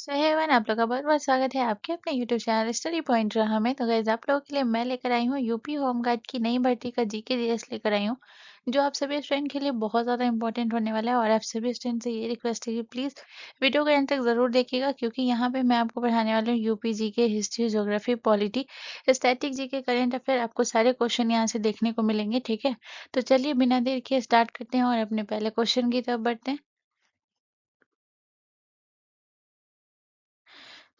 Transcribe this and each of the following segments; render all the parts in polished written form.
सो hey everyone, आप लोग का बहुत बहुत स्वागत है आपके अपने यूट्यूब चैनल स्टडी पॉइंट रहा में। तो गाइस, आप लोगों के लिए मैं लेकर आई हूँ यूपी होम गार्ड की नई भर्ती का जीके जीएस लेकर आई हूँ, जो आप सभी स्टूडेंट के लिए बहुत ज़्यादा इंपॉर्टेंट होने वाला है। और आप सभी स्टूडेंट से ये रिक्वेस्ट है कि प्लीज़ वीडियो को एंड तक ज़रूर देखिएगा, क्योंकि यहाँ पे मैं आपको पढ़ाने वाली हूँ UP GK, history, geography, polity, static GK, current affair. आपको सारे क्वेश्चन यहाँ से देखने को मिलेंगे, ठीक है। तो चलिए बिना देर के स्टार्ट करते हैं और अपने पहले क्वेश्चन की तरफ बढ़ते हैं।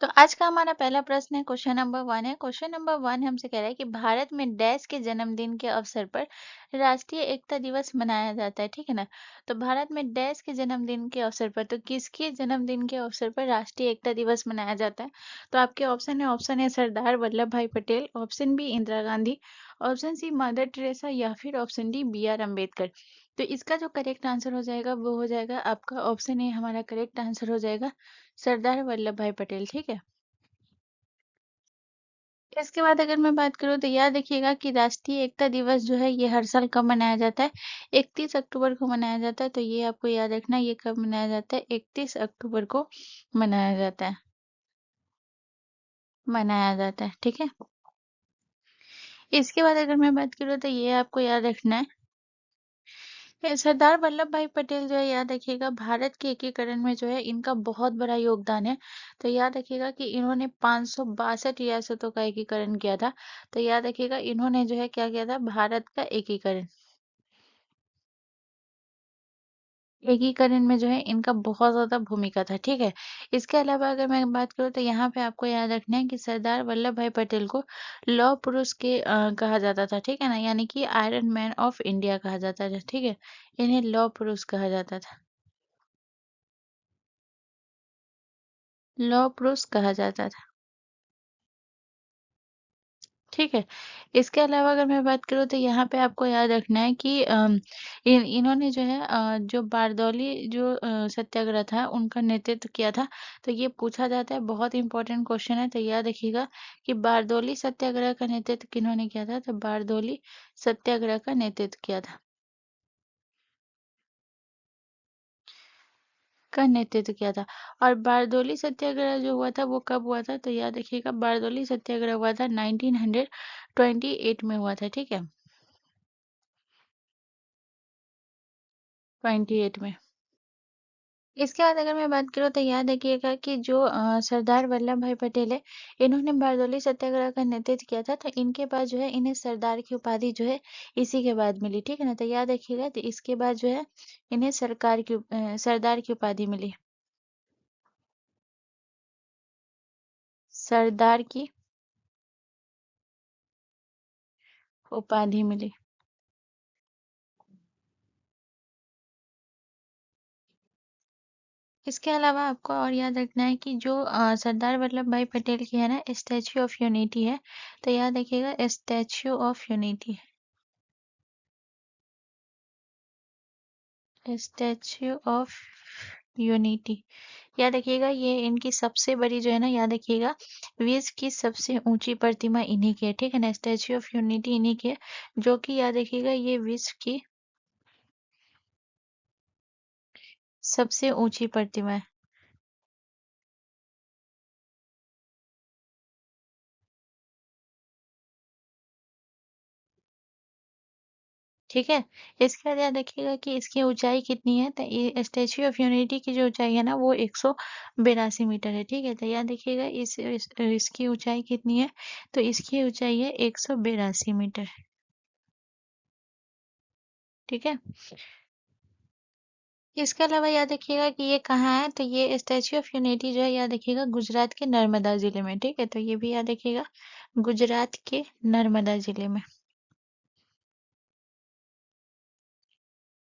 तो आज का हमारा पहला प्रश्न है, क्वेश्चन नंबर 1 है। क्वेश्चन नंबर 1 हमसे कह रहा है कि भारत में डैश के जन्मदिन के अवसर पर राष्ट्रीय एकता दिवस मनाया जाता है, ठीक है ना। तो भारत में डैश के जन्मदिन के अवसर पर, तो किसके जन्मदिन के अवसर पर राष्ट्रीय एकता दिवस मनाया जाता है? तो आपके ऑप्शन है Sardar Vallabh Bhai Patel, option B Indira Gandhi, option C Mother Teresa, या फिर option D B R Ambedkar. तो इसका जो करेक्ट आंसर हो जाएगा वो हो जाएगा आपका ऑप्शन ए, हमारा करेक्ट आंसर हो जाएगा सरदार वल्लभ भाई पटेल, ठीक है। इसके बाद अगर मैं बात करूँ तो याद रखिएगा कि राष्ट्रीय एकता दिवस जो है ये हर साल कब मनाया जाता है? 31 अक्टूबर को मनाया जाता है। तो ये आपको याद रखना, ये कब मनाया जाता है? 31 अक्टूबर को मनाया जाता है, ठीक है। इसके बाद अगर मैं बात करूँ तो ये आपको याद रखना है, सरदार वल्लभ भाई पटेल जो है, याद रखिएगा भारत के एकीकरण में जो है इनका बहुत बड़ा योगदान है। तो याद रखिएगा कि इन्होंने 562 रियासतों का एकीकरण किया था। तो याद रखिएगा इन्होंने जो है क्या किया था? भारत का एकीकरण, एकीकरण में जो है इनका बहुत ज़्यादा भूमिका था, ठीक है। इसके अलावा अगर मैं बात करूँ तो यहाँ पे आपको याद रखना है कि सरदार वल्लभ भाई पटेल को लौह पुरुष के कहा जाता था, ठीक है ना, यानी कि आयरन मैन ऑफ इंडिया कहा जाता था, ठीक है। इन्हें लौह पुरुष कहा जाता था, लौह पुरुष कहा जाता था, ठीक है। इसके अलावा अगर मैं बात करूँ तो यहाँ पे आपको याद रखना है कि इन्होंने जो है जो बारदौली जो सत्याग्रह था उनका नेतृत्व किया था। तो ये पूछा जाता है, बहुत इंपॉर्टेंट क्वेश्चन है। तो याद रखिएगा कि बारदौली सत्याग्रह का नेतृत्व किन्होंने किया था? तो बारदौली सत्याग्रह का नेतृत्व किया था, और बारदौली सत्याग्रह जो हुआ था वो कब हुआ था? तो याद रखिएगा बारदौली सत्याग्रह हुआ था 1928 में हुआ था, ठीक है। 28 में। इसके बाद अगर मैं बात करूँ तो याद रखिएगा कि जो सरदार वल्लभ भाई पटेल है, इन्होंने बारदौली सत्याग्रह का नेतृत्व किया था। तो इनके बाद जो है इन्हें सरदार की उपाधि जो है इसी के बाद मिली, ठीक है ना। तो याद रखिएगा, तो इसके बाद जो है इन्हें सरदार की उपाधि मिली, सरदार की उपाधि मिली। इसके अलावा आपको और याद रखना है कि जो सरदार वल्लभ भाई पटेल की है ना स्टैच्यू ऑफ यूनिटी है। तो याद रखिएगा statue of unity, statue of unity, याद रखिएगा ये इनकी सबसे बड़ी जो है ना, याद रखिएगा विश्व की सबसे ऊंची प्रतिमा इन्हीं की है, ठीक है ना। स्टैच्यू ऑफ यूनिटी इन्हीं की है, जो कि याद रखिएगा ये विश्व की सबसे ऊंची प्रतिमा है, ठीक है। इसके बाद याद रखिएगा कि इसकी ऊंचाई कितनी है। तो ये स्टैच्यू ऑफ यूनिटी की जो ऊंचाई है ना वो 182 मीटर है, ठीक है। तो याद रखिएगा इसकी ऊंचाई कितनी है? तो इसकी ऊंचाई है 182 मीटर, ठीक है। इसके अलावा याद रखिएगा कि ये कहाँ है। तो ये स्टैच्यू ऑफ यूनिटी जो है, याद रखिएगा गुजरात के नर्मदा जिले में, ठीक है। तो ये भी याद रखिएगा गुजरात के नर्मदा जिले में,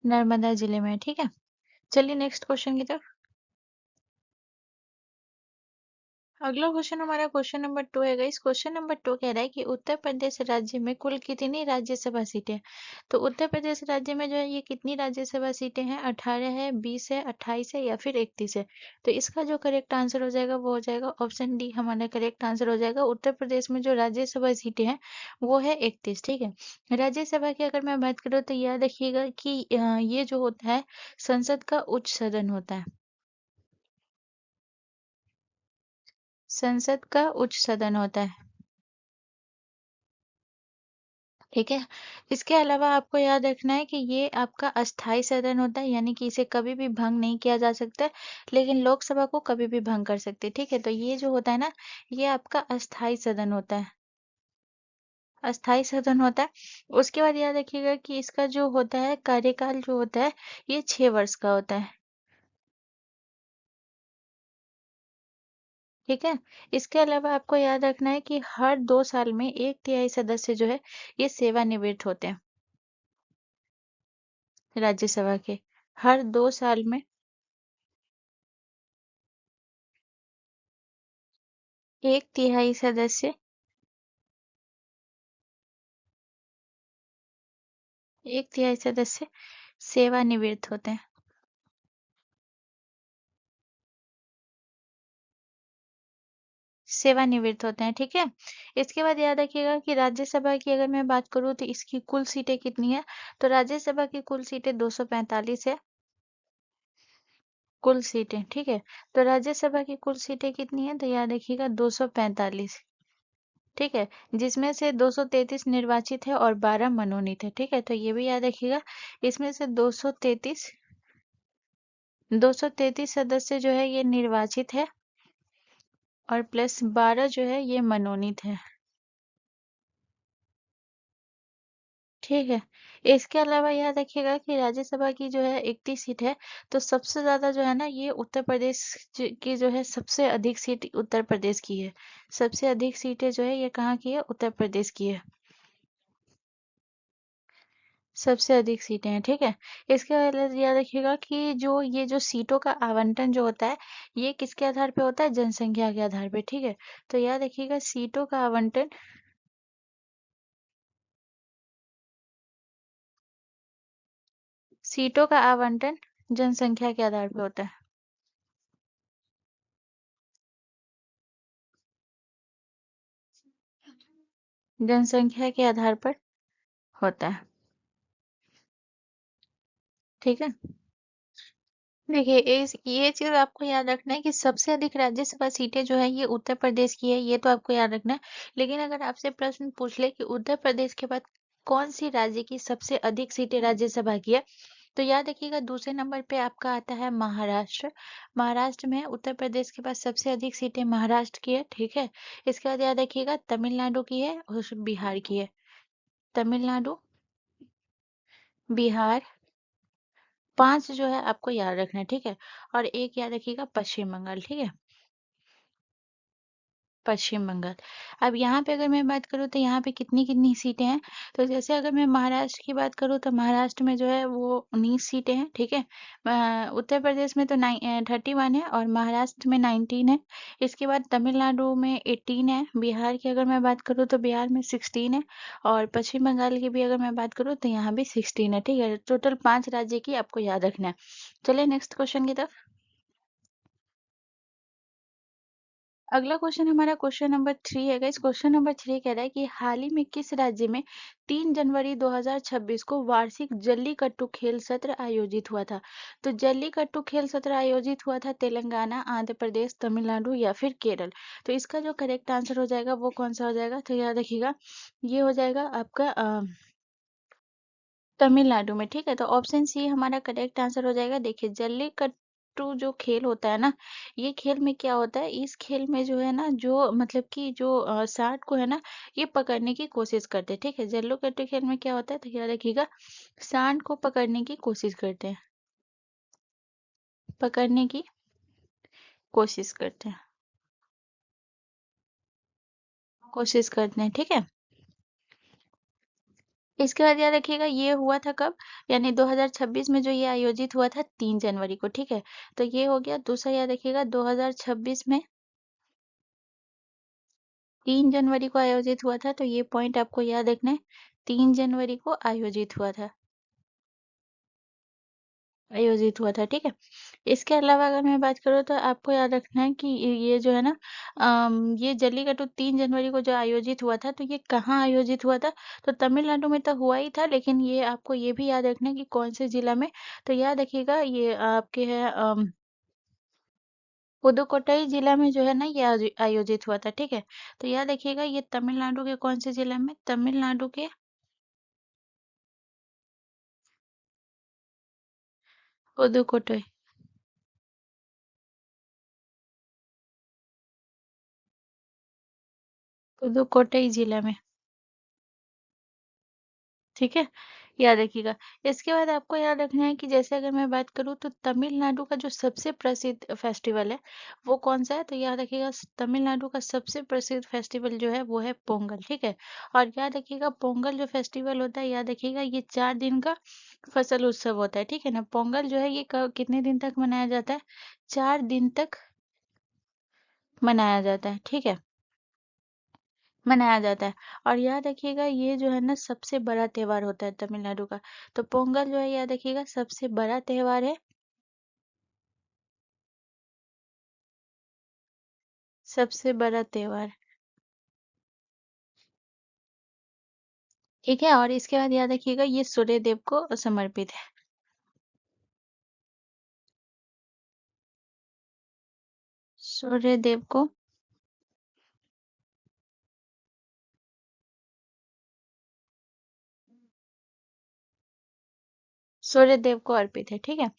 नर्मदा जिले में, ठीक है। चलिए नेक्स्ट क्वेश्चन की तरफ। अगला क्वेश्चन हमारा क्वेश्चन नंबर 2 है गाइस। क्वेश्चन नंबर 2 कह रहा है कि उत्तर प्रदेश राज्य में कुल कितनी राज्यसभा सीटें हैं? तो उत्तर प्रदेश राज्य में जो है ये कितनी राज्यसभा सीटें हैं? 18 है, 20 है, 28 है, या फिर 31 है? तो इसका जो करेक्ट आंसर हो जाएगा वो हो जाएगा ऑप्शन डी, हमारा करेक्ट आंसर हो जाएगा। उत्तर प्रदेश में जो राज्यसभा सीटें हैं वो है 31, ठीक है। राज्यसभा की अगर मैं बात करूँ तो याद रखिएगा कि ये जो होता है संसद का उच्च सदन होता है, संसद का उच्च सदन होता है। ठीक है। इसके अलावा आपको याद रखना है कि ये आपका अस्थाई सदन होता है, यानी कि इसे कभी भी भंग नहीं किया जा सकता है, लेकिन लोकसभा को कभी भी भंग कर सकते हैं। ठीक है, तो ये जो होता है ना, ये आपका अस्थाई सदन होता है। अस्थाई सदन होता है। उसके बाद याद रखिएगा कि इसका जो होता है कार्यकाल जो होता है, ये 6 वर्ष का होता है। ठीक है। इसके अलावा आपको याद रखना है कि हर 2 साल में 1/3 सदस्य जो है, ये सेवानिवृत्त होते हैं राज्यसभा के। हर 2 साल में 1/3 सदस्य 1/3 सदस्य सेवानिवृत्त होते हैं। सेवानिवृत्त होते हैं। ठीक है। इसके बाद याद रखिएगा कि राज्यसभा की अगर मैं बात करूँ तो इसकी कुल सीटें कितनी है? तो राज्यसभा की कुल सीटें 245 है। कुल सीटें, ठीक है। तो राज्यसभा की कुल सीटें कितनी है? तो याद रखिएगा 245। ठीक है। जिसमें से 233 निर्वाचित है और 12 मनोनीत है। ठीक है, तो ये भी याद रखिएगा। इसमें से 233 सदस्य जो है ये निर्वाचित है और प्लस 12 जो है ये मनोनीत है। ठीक है। इसके अलावा याद रखिएगा कि राज्यसभा की जो है 31 सीट है, तो सबसे ज़्यादा जो है ना ये उत्तर प्रदेश की जो है सबसे अधिक सीट उत्तर प्रदेश की है। सबसे अधिक सीटें जो है ये कहाँ की है? उत्तर प्रदेश की है। सबसे अधिक सीटें हैं। ठीक है। इसके अलावा याद रखिएगा कि जो ये जो सीटों का आवंटन जो होता है, ये किसके आधार पे होता है? जनसंख्या के आधार पे। ठीक है। तो याद रखिएगा सीटों का आवंटन सीटों का आवंटन जनसंख्या के आधार पे होता है। जनसंख्या के आधार पर होता है। ठीक है। देखिए इस ये चीज आपको याद रखना है कि सबसे अधिक राज्यसभा सीटें जो है ये उत्तर प्रदेश की है, ये तो आपको याद रखना है। लेकिन अगर आपसे प्रश्न पूछ ले कि उत्तर प्रदेश के बाद कौन सी राज्य की सबसे अधिक सीटें राज्यसभा की है, तो याद रखिएगा दूसरे नंबर पे आपका आता है महाराष्ट्र। महाराष्ट्र में उत्तर प्रदेश के पास सबसे अधिक सीटें महाराष्ट्र की है। ठीक है। इसके बाद याद रखिएगा तमिलनाडु की है और बिहार की है। तमिलनाडु, बिहार, 5 जो है आपको याद रखना है। ठीक है। और एक याद रखिएगा पश्चिम बंगाल। ठीक है। पश्चिम बंगाल। अब यहाँ पे अगर मैं बात करूँ तो यहाँ पे कितनी-कितनी सीटें हैं? तो जैसे अगर मैं महाराष्ट्र की बात करूँ तो महाराष्ट्र में जो है वो 19 सीटें हैं, ठीक है? उत्तर प्रदेश में तो 31 है और महाराष्ट्र में 19 है। इसके बाद तमिलनाडु में 18 है, बिहार की अगर मैं बात करूँ तो बिहार में 16 है और पश्चिम बंगाल की भी अगर मैं बात करूँ तो यहाँ भी 16 है, ठीक है? टोटल 5 राज्य की आपको याद रखना है। चलिए नेक्स्ट क्वेश्चन की तरफ। अगला क्वेश्चन हमारा क्वेश्चन नंबर 3 है गाइस। क्वेश्चन नंबर 3 कह रहा है कि हाल ही में किस राज्य में 3 जनवरी 2026 को वार्षिक जल्लीकट्टू खेल सत्र आयोजित हुआ था? तो जल्लीकट्टू खेल सत्र आयोजित हुआ था तेलंगाना, आंध्र प्रदेश, तमिलनाडु या फिर केरल। तो इसका जो करेक्ट आंसर हो जाएगा वो कौन सा हो जाएगा? तो याद रखिएगा ये हो जाएगा आपका तमिलनाडु में। ठीक है। तो ऑप्शन सी हमारा करेक्ट आंसर हो जाएगा। देखिए जल्लीकट्टू जो खेल होता है ना, ये खेल में क्या होता है, इस खेल में जो है ना जो मतलब कि जो सांड को है ना ये पकड़ने की कोशिश करते हैं। ठीक है। जल्लीकट्टू खेल में क्या होता है तो याद रखिएगा सांड को पकड़ने की कोशिश करते हैं। पकड़ने की कोशिश करते हैं। कोशिश करते हैं। ठीक है। इसके बाद याद रखिएगा ये हुआ था कब? यानी 2026 में जो ये आयोजित हुआ था 3 जनवरी को। ठीक है। तो ये हो गया। दूसरा याद रखिएगा 2026 में 3 जनवरी को आयोजित हुआ था, तो ये पॉइंट आपको याद रखना है। 3 जनवरी को आयोजित हुआ था। आयोजित हुआ था। ठीक है। इसके अलावा अगर मैं बात करूँ तो आपको याद रखना है कि ये जो है ना ये जल्लीकट्टू 3 जनवरी को जो आयोजित हुआ था तो ये कहाँ आयोजित हुआ था? तो तमिलनाडु में तो हुआ ही था, लेकिन ये आपको ये भी याद रखना है कि कौन से जिला में। तो याद रखिएगा ये आपके है पुदुकोट्टई जिला में जो है ना ये आयोजित हुआ था, ठीक है। तो याद रखिएगा ये तमिलनाडु के कौन से जिला में, तमिलनाडु के पुदुकोट्टई, पुदुकोट्टई जिला में, ठीक है, याद रखिएगा। इसके बाद आपको याद रखना है कि जैसे अगर मैं बात करूँ तो तमिलनाडु का जो सबसे प्रसिद्ध फेस्टिवल है वो कौन सा है, तो याद रखिएगा तमिलनाडु का सबसे प्रसिद्ध फेस्टिवल जो है वो है पोंगल, ठीक है। और याद रखिएगा पोंगल जो फेस्टिवल होता है, याद रखिएगा ये 4 दिन का फसल उत्सव होता है, ठीक है ना। पोंगल जो है ये कितने दिन तक मनाया जाता है, 4 दिन तक मनाया जाता है, ठीक है, मनाया जाता है। और याद रखिएगा ये जो है ना सबसे बड़ा त्योहार होता है तमिलनाडु का। तो पोंगल जो है याद रखिएगा सबसे बड़ा त्योहार है, सबसे बड़ा त्योहार, ठीक है। और इसके बाद याद रखिएगा ये सूर्य देव को समर्पित है, सूर्य देव को, सूर्य देव को अर्पित है, ठीक है।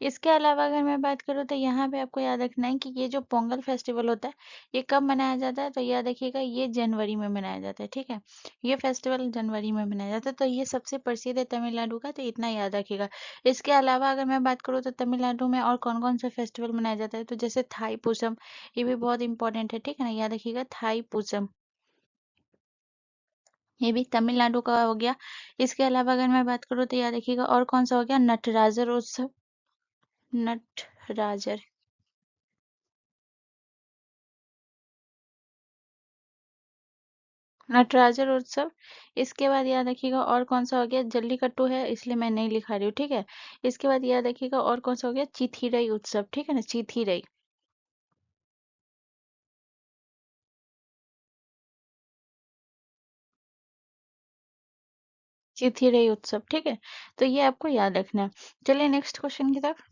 इसके अलावा अगर मैं बात करूँ तो यहाँ पे आपको याद रखना है कि ये जो पोंगल फेस्टिवल होता है ये कब मनाया जाता है, तो याद रखिएगा ये जनवरी में मनाया जाता है, ठीक है। ये फेस्टिवल जनवरी में मनाया जाता है, तो ये सबसे प्रसिद्ध है तमिलनाडु का, तो इतना याद रखिएगा। इसके अलावा अगर मैं बात करूँ तो तमिलनाडु में और कौन कौन सा फेस्टिवल मनाया जाता है, तो जैसे थाई पूसम, ये भी बहुत इंपॉर्टेंट है, ठीक है ना, याद रखिएगा थाई पूसम, ये भी तमिलनाडु का हो गया। इसके अलावा अगर मैं बात करूँ तो याद रखिएगा और कौन सा हो गया, नटराजर उत्सव, नटराजर, नटराजर उत्सव। इसके बाद याद रखिएगा और कौन सा हो गया, जल्लीकट्टू है इसलिए मैं नहीं लिखा रही हूँ, ठीक है। इसके बाद याद रखिएगा और कौन सा हो गया, चिथिरई उत्सव, ठीक है ना, चिथिरई, चिथिरई उत्सव, ठीक है। तो ये आपको याद रखना है। चलिए नेक्स्ट क्वेश्चन की तरफ।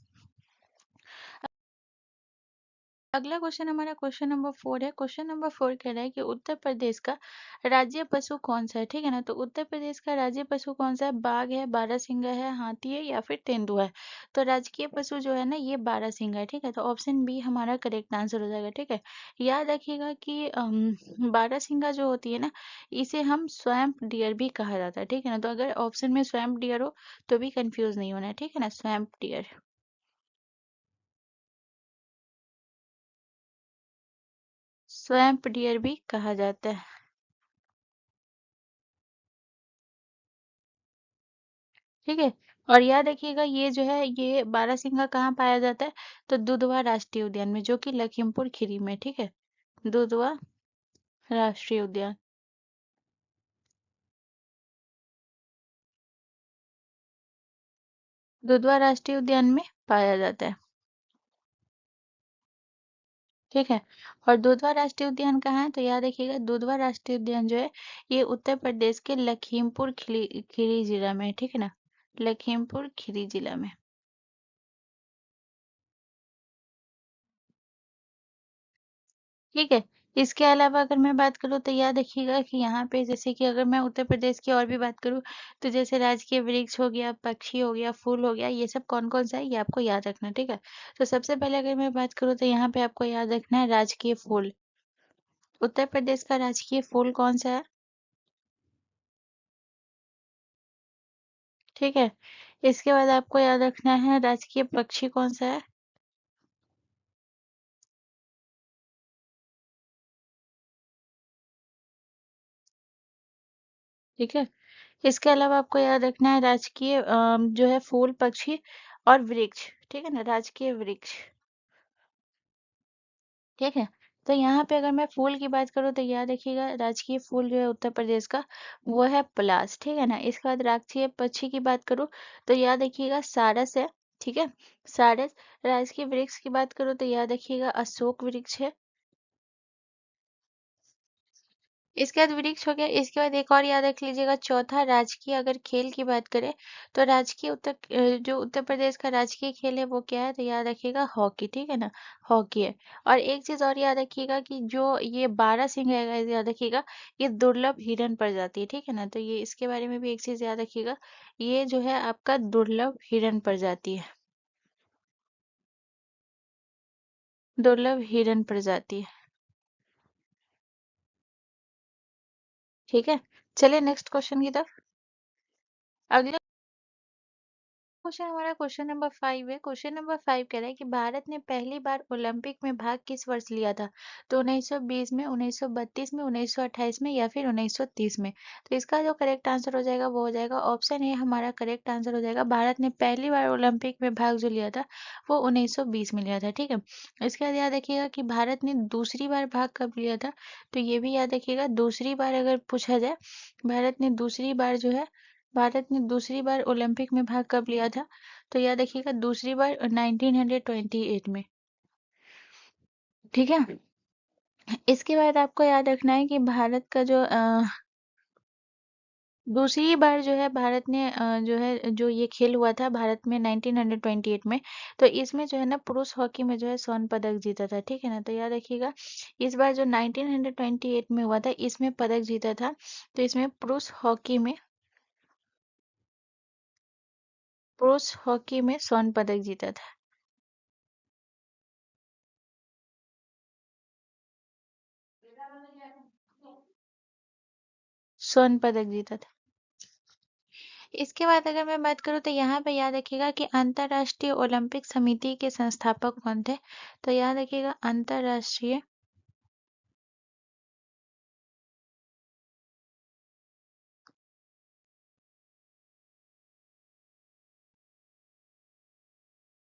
अगला क्वेश्चन हमारा क्वेश्चन नंबर 4 है। क्वेश्चन नंबर 4 कह रहा है कि उत्तर प्रदेश का राज्य पशु कौन सा है, ठीक है ना। तो उत्तर प्रदेश का राज्य पशु कौन सा है, बाघ है, बारहसिंगा है, हाथी है या फिर तेंदुआ है। तो राजकीय पशु जो है ना ये बारहसिंगा है, ठीक है। तो ऑप्शन बी हमारा करेक्ट आंसर हो जाएगा, ठीक है। याद रखिएगा कि बारहसिंगा जो होती है ना इसे हम स्वैम्प डियर भी कहा जाता है, ठीक है ना। तो अगर ऑप्शन में स्वैम्प डियर हो तो भी कंफ्यूज नहीं होना है, ठीक है ना, स्वैम्प डियर, स्वैम्प डियर भी कहा जाता है, ठीक है। और याद रखिएगा ये जो है ये बारहसिंगा कहाँ पाया जाता है, तो दुधवा राष्ट्रीय उद्यान में जो कि लखीमपुर खीरी में, ठीक है, दुधवा राष्ट्रीय उद्यान, दुधवा राष्ट्रीय उद्यान में पाया जाता है, ठीक है। और दुधवा राष्ट्रीय उद्यान कहाँ है, तो याद रखिएगा दुधवा राष्ट्रीय उद्यान जो है ये उत्तर प्रदेश के लखीमपुर खीरी खीरी जिला में है, ठीक है ना, लखीमपुर खीरी जिला में, ठीक है। इसके अलावा अगर मैं बात करूँ तो याद रखिएगा कि यहाँ पे जैसे कि अगर मैं उत्तर प्रदेश की और भी बात करूँ तो जैसे राजकीय वृक्ष हो गया, पक्षी हो गया, फूल हो गया, ये सब कौन कौन सा है ये आपको याद रखना है, ठीक है। तो सबसे पहले अगर मैं बात करूँ तो यहाँ पे आपको याद रखना है राजकीय फूल, उत्तर प्रदेश का राजकीय फूल कौन सा है, ठीक है। इसके बाद आपको याद रखना है राजकीय पक्षी कौन सा है, ठीक है। इसके अलावा आपको याद रखना है राजकीय जो है फूल, पक्षी और वृक्ष, ठीक है ना, राजकीय वृक्ष, ठीक है। तो यहाँ पे अगर मैं फूल की बात करूँ तो याद रखिएगा राजकीय फूल जो है उत्तर प्रदेश का वो है पलास, ठीक है ना। इसके बाद राजकीय पक्षी की बात करूँ तो याद रखिएगा सारस है, ठीक है, सारस। राजकीय वृक्ष की बात करूँ तो याद रखिएगा अशोक वृक्ष है, इसके बाद वृक्ष हो गया। इसके बाद एक और याद रख लीजिएगा, चौथा राजकीय, अगर खेल की बात करें तो राजकीय जो उत्तर प्रदेश का राजकीय खेल है वो क्या है, तो याद रखिएगा हॉकी, ठीक है ना, हॉकी है। और एक चीज और याद रखिएगा कि जो ये 12 सिंह है, याद रखिएगा ये दुर्लभ हिरण प्रजाति है, ठीक है ना, तो ये इसके बारे में भी एक चीज याद रखिएगा, ये जो है आपका दुर्लभ हिरण प्रजाति है, दुर्लभ हिरण प्रजाति है, ठीक है। चलिए नेक्स्ट क्वेश्चन की तरफ। अगला क्वेश्चन हमारा क्वेश्चन नंबर 5 है। क्वेश्चन नंबर 5 कह रहा है कि भारत ने पहली बार ओलंपिक में भाग किस वर्ष लिया था, तो 1920 में, 1932 में, 1928 में या फिर 1930 में। तो इसका जो करेक्ट आंसर हो जाएगा वो हो जाएगा ऑप्शन ए, हमारा करेक्ट आंसर हो जाएगा। भारत ने पहली बार ओलंपिक में भाग जो लिया था वो 1920 में लिया था, ठीक है। इसके बाद याद रखिएगा कि भारत ने दूसरी बार भाग कब लिया था, तो ये भी याद रखिएगा, दूसरी बार अगर पूछा जाए, भारत ने दूसरी बार जो है, भारत ने दूसरी बार ओलंपिक में भाग कब लिया था, तो याद रखिएगा दूसरी बार 1928 में, ठीक है। इसके बाद आपको याद रखना है कि भारत का जो दूसरी बार जो है भारत ने जो है जो ये खेल हुआ था भारत में 1928 में, तो इसमें जो है ना पुरुष हॉकी में जो है स्वर्ण पदक जीता था, ठीक है ना, तो याद रखिएगा इस बार जो 1928 में हुआ था इसमें पदक जीता था, तो इसमें पुरुष हॉकी में स्वर्ण पदक जीता था, स्वर्ण पदक जीता था। इसके बाद अगर मैं बात करूँ तो यहाँ पे याद रखिएगा कि अंतर्राष्ट्रीय ओलंपिक समिति के संस्थापक कौन थे, तो याद रखिएगा अंतर्राष्ट्रीय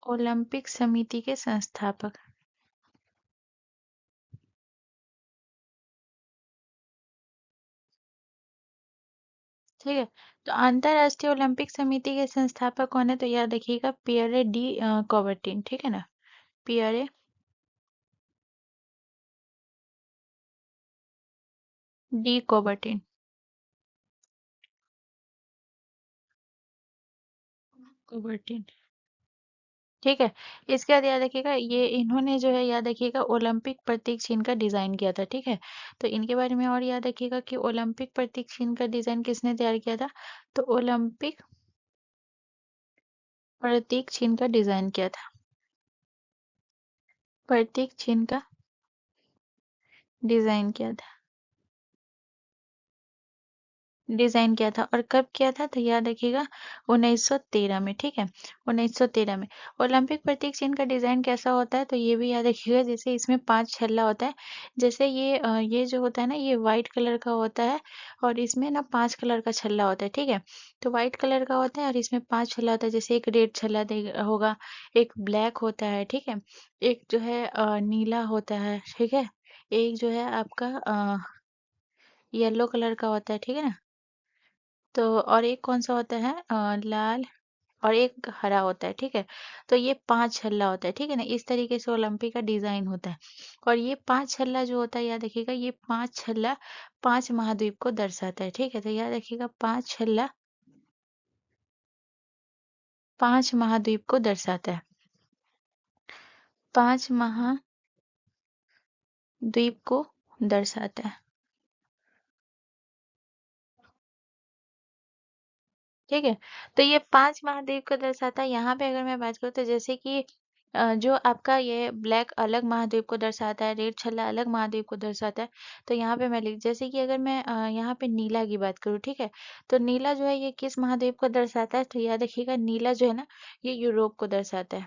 ओलंपिक समिति के संस्थापक, ठीक है। तो अंतर्राष्ट्रीय ओलंपिक समिति के संस्थापक कौन है, तो याद रखिएगा पियरे डी कॉबर्टिन, ठीक है ना, पियरे डी कॉबर्टिन, कॉबर्टिन, ठीक है। इसके बाद याद रखिएगा ये इन्होंने जो है याद रखिएगा ओलंपिक प्रतीक चिन्ह का डिजाइन किया था, ठीक है। तो इनके बारे में और याद रखिएगा कि ओलंपिक प्रतीक चिन्ह का डिजाइन किसने तैयार किया था, तो ओलंपिक प्रतीक चिन्ह का डिजाइन किया था, प्रतीक चिन्ह का डिजाइन किया था, डिजाइन किया था, और कब किया था, तो याद रखिएगा 1913 में, ठीक है, 1913 में। ओलंपिक प्रतीक चिन्ह का डिजाइन कैसा होता है, तो ये भी याद रखिएगा, जैसे इसमें 5 छल्ला होता है, जैसे ये जो होता है ना ये व्हाइट कलर का होता है, और इसमें ना 5 कलर का छल्ला होता है, ठीक है। तो व्हाइट कलर का होता है और इसमें 5 छल्ला होता है, जैसे एक रेड छल्ला होगा, एक ब्लैक होता है, ठीक है, एक जो है नीला होता है, ठीक है, एक जो है आपका येलो कलर का होता है, ठीक है ना, तो और एक कौन सा होता है लाल, और एक हरा होता है, ठीक है। तो ये 5 छल्ला होता है, ठीक है ना, इस तरीके से ओलंपिक का डिजाइन होता है। और ये 5 छल्ला जो होता है याद रखिएगा, ये 5 छल्ला 5 महाद्वीप को दर्शाता है, ठीक है, तो याद रखिएगा 5 छल्ला 5 महाद्वीप को दर्शाता है, 5 महाद्वीप को दर्शाता है, ठीक है। तो ये 5 महाद्वीप को दर्शाता है। यहाँ पे अगर मैं बात करूँ तो जैसे कि जो आपका ये ब्लैक अलग महाद्वीप को दर्शाता है, रेड छल्ला अलग महाद्वीप को दर्शाता है। तो यहाँ पे मैं लिख, जैसे कि अगर मैं यहाँ पे नीला की बात करूँ, ठीक है, तो नीला जो है ये किस महाद्वीप को दर्शाता है, तो याद रखिएगा नीला जो है ना ये यूरोप को दर्शाता है,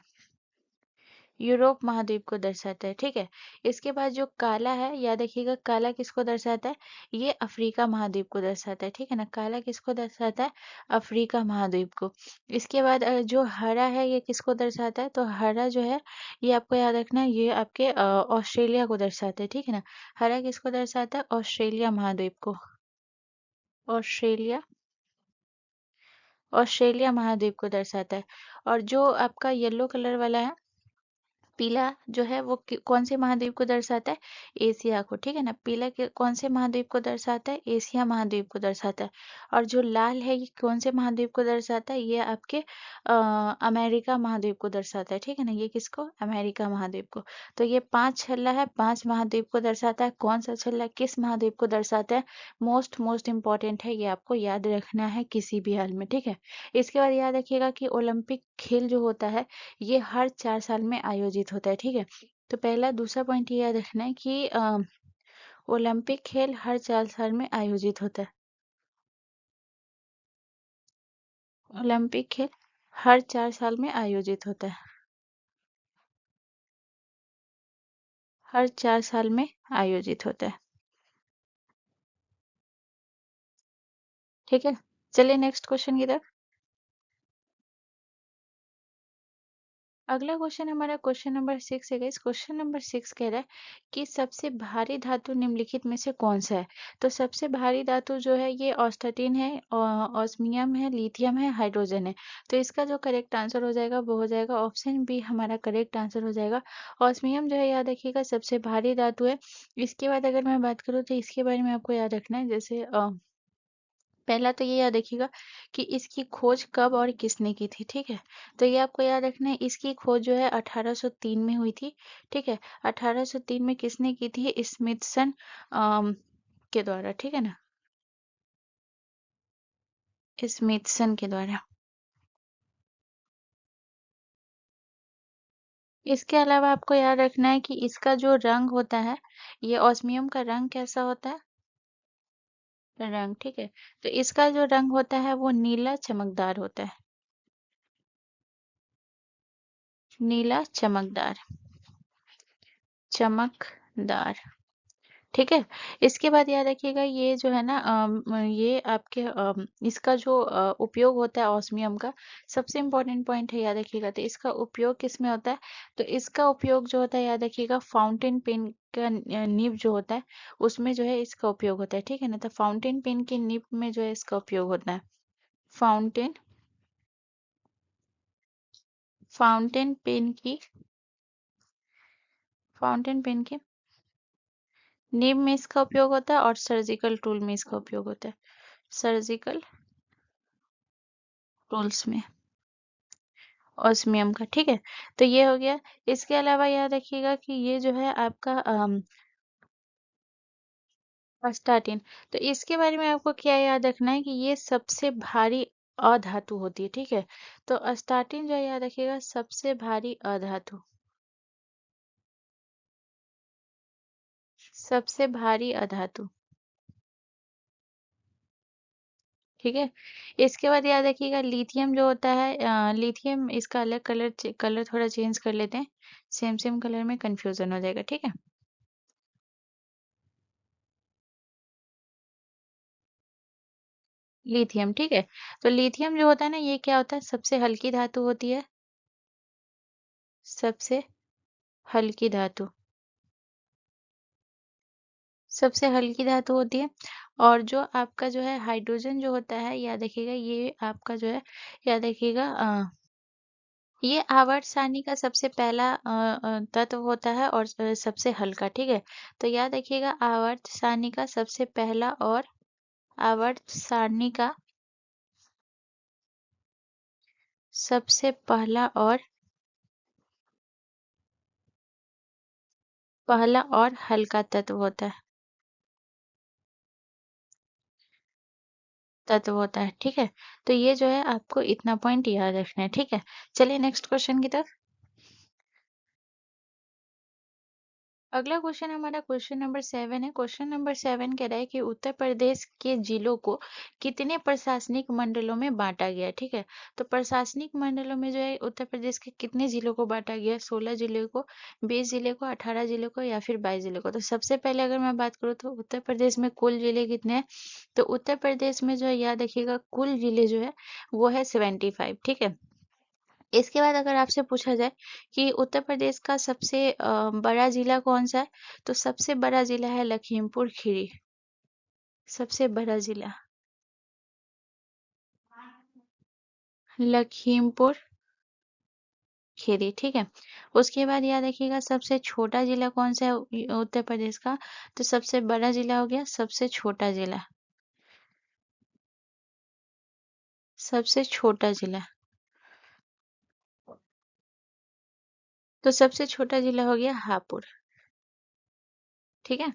यूरोप महाद्वीप को दर्शाता है, ठीक है। इसके बाद जो काला है याद रखिएगा, काला किसको दर्शाता है, ये अफ्रीका महाद्वीप को दर्शाता है, ठीक है ना, काला किसको दर्शाता है, अफ्रीका महाद्वीप को। इसके बाद जो हरा है ये किसको दर्शाता है, तो हरा जो है ये आपको याद रखना है, ये आपके ऑस्ट्रेलिया को दर्शाता है, ठीक है ना, हरा किसको दर्शाता है, ऑस्ट्रेलिया महाद्वीप को, ऑस्ट्रेलिया, ऑस्ट्रेलिया महाद्वीप को दर्शाता है। और जो आपका येलो कलर वाला है पीला जो है वो कौन से महाद्वीप को दर्शाता है? एशिया को, ठीक है ना। पीला कौन से महाद्वीप को दर्शाता है? एशिया महाद्वीप को दर्शाता है। और जो लाल है ये कौन से महाद्वीप को दर्शाता है? ये आपके अमेरिका महाद्वीप को दर्शाता है, ठीक है ना। ये किसको? अमेरिका महाद्वीप को। तो ये 5 छल्ला है, 5 महाद्वीप को दर्शाता है। कौन सा छल्ला किस महाद्वीप को दर्शाता है? मोस्ट मोस्ट इम्पॉर्टेंट है, ये आपको याद रखना है किसी भी हाल में, ठीक है। इसके बाद याद रखिएगा कि ओलंपिक खेल जो होता है ये हर 4 साल में आयोजित होता है, ठीक है। तो पहला दूसरा पॉइंट ये याद रखना है कि ओलंपिक खेल हर 4 साल में आयोजित होता है। ओलंपिक खेल हर 4 साल में आयोजित होता है। हर 4 साल में आयोजित होता है, ठीक है। चलिए नेक्स्ट क्वेश्चन की तरफ। अगला क्वेश्चन हमारा क्वेश्चन नंबर 6 है गाइस। क्वेश्चन नंबर 6 कह रहा है कि सबसे भारी धातु निम्नलिखित में से कौन सा है? तो सबसे भारी धातु जो है ये ऑस्टेटिन है, ऑस्मियम है, लिथियम है, हाइड्रोजन है। तो इसका जो करेक्ट आंसर हो जाएगा वो हो जाएगा ऑप्शन बी, हमारा करेक्ट आंसर हो जाएगा। ऑस्मियम जो है याद रखिएगा सबसे भारी धातु है। इसके बाद अगर मैं बात करूँ तो इसके बारे में आपको याद रखना है, जैसे पहला तो ये याद रखिएगा कि इसकी खोज कब और किसने की थी, ठीक है। तो ये आपको याद रखना है, इसकी खोज जो है 1803 में हुई थी, ठीक है। 1803 में किसने की थी? स्मिथसन के द्वारा, ठीक है ना। स्मिथसन के द्वारा। इसके अलावा आपको याद रखना है कि इसका जो रंग होता है, ये ऑस्मियम का रंग कैसा होता है? रंग, ठीक है। तो इसका जो रंग होता है वो नीला चमकदार होता है। नीला चमकदार, चमकदार, ठीक है। इसके बाद याद रखिएगा ये जो है ना ये आपके इसका जो उपयोग होता है ऑस्मियम का, सबसे इम्पोर्टेंट पॉइंट है, याद रखिएगा। तो इसका उपयोग किस में होता है? तो इसका उपयोग जो होता है याद रखिएगा फाउंटेन पेन का निब जो होता है उसमें जो है इसका उपयोग होता है, ठीक है ना। तो फाउंटेन पेन के निब में जो है इसका उपयोग होता है। फाउंटेन फाउंटेन पेन की फाउंटेन पेन के निब में इसका उपयोग होता है, और सर्जिकल टूल में इसका उपयोग होता है। सर्जिकल टूल्स में ऑस्मियम का, ठीक है। तो ये हो गया। इसके अलावा याद रखिएगा कि ये जो है आपका अस्टाटिन। तो इसके बारे में आपको क्या याद रखना है कि ये सबसे भारी अधातु होती है, ठीक है। तो अस्टाटिन जो है याद रखिएगा सबसे भारी अधातु, सबसे भारी अधातु, ठीक है। इसके बाद याद रखिएगा लिथियम जो होता है, लिथियम इसका अलग कलर कलर थोड़ा चेंज कर लेते हैं, सेम सेम कलर में कंफ्यूजन हो जाएगा, ठीक है। लिथियम, ठीक है। तो लिथियम जो होता है ना ये क्या होता है? सबसे हल्की धातु होती है, सबसे हल्की धातु, सबसे हल्की धातु होती है। और जो आपका जो है हाइड्रोजन जो होता है याद रखिएगा ये आपका जो है, याद रखिएगा ये आवर्त सारणी का सबसे पहला तत्व होता है और सबसे हल्का, ठीक है। तो याद रखिएगा आवर्त सारणी का सबसे पहला और आवर्त सारणी का सबसे पहला और हल्का तत्व होता है, ठीक है। तो ये जो है आपको इतना पॉइंट याद रखना है, ठीक है। चलिए नेक्स्ट क्वेश्चन की तरफ। अगला क्वेश्चन हमारा क्वेश्चन नंबर 7 है। क्वेश्चन नंबर 7 कह रहा है कि उत्तर प्रदेश के जिलों को कितने प्रशासनिक मंडलों में बांटा गया है, ठीक है। तो प्रशासनिक मंडलों में जो है उत्तर प्रदेश के कितने जिलों को बांटा गया है? 16 जिलों को, 20 जिले को, 18 जिलों को, या फिर 22 जिलों को? तो सबसे पहले अगर मैं बात करूँ तो उत्तर प्रदेश में कुल जिले कितने हैं? तो उत्तर प्रदेश में जो है याद रखिएगा कुल जिले जो है वो है 75, ठीक है। इसके बाद अगर आपसे पूछा जाए कि उत्तर प्रदेश का सबसे बड़ा जिला कौन सा है? तो सबसे बड़ा जिला है लखीमपुर खीरी। सबसे बड़ा जिला लखीमपुर खीरी, ठीक है। उसके बाद याद रखिएगा सबसे छोटा जिला कौन सा है उत्तर प्रदेश का? तो सबसे बड़ा जिला हो गया सबसे छोटा जिला। सबसे छोटा जिला, तो सबसे छोटा जिला हो गया हापुड़, ठीक है।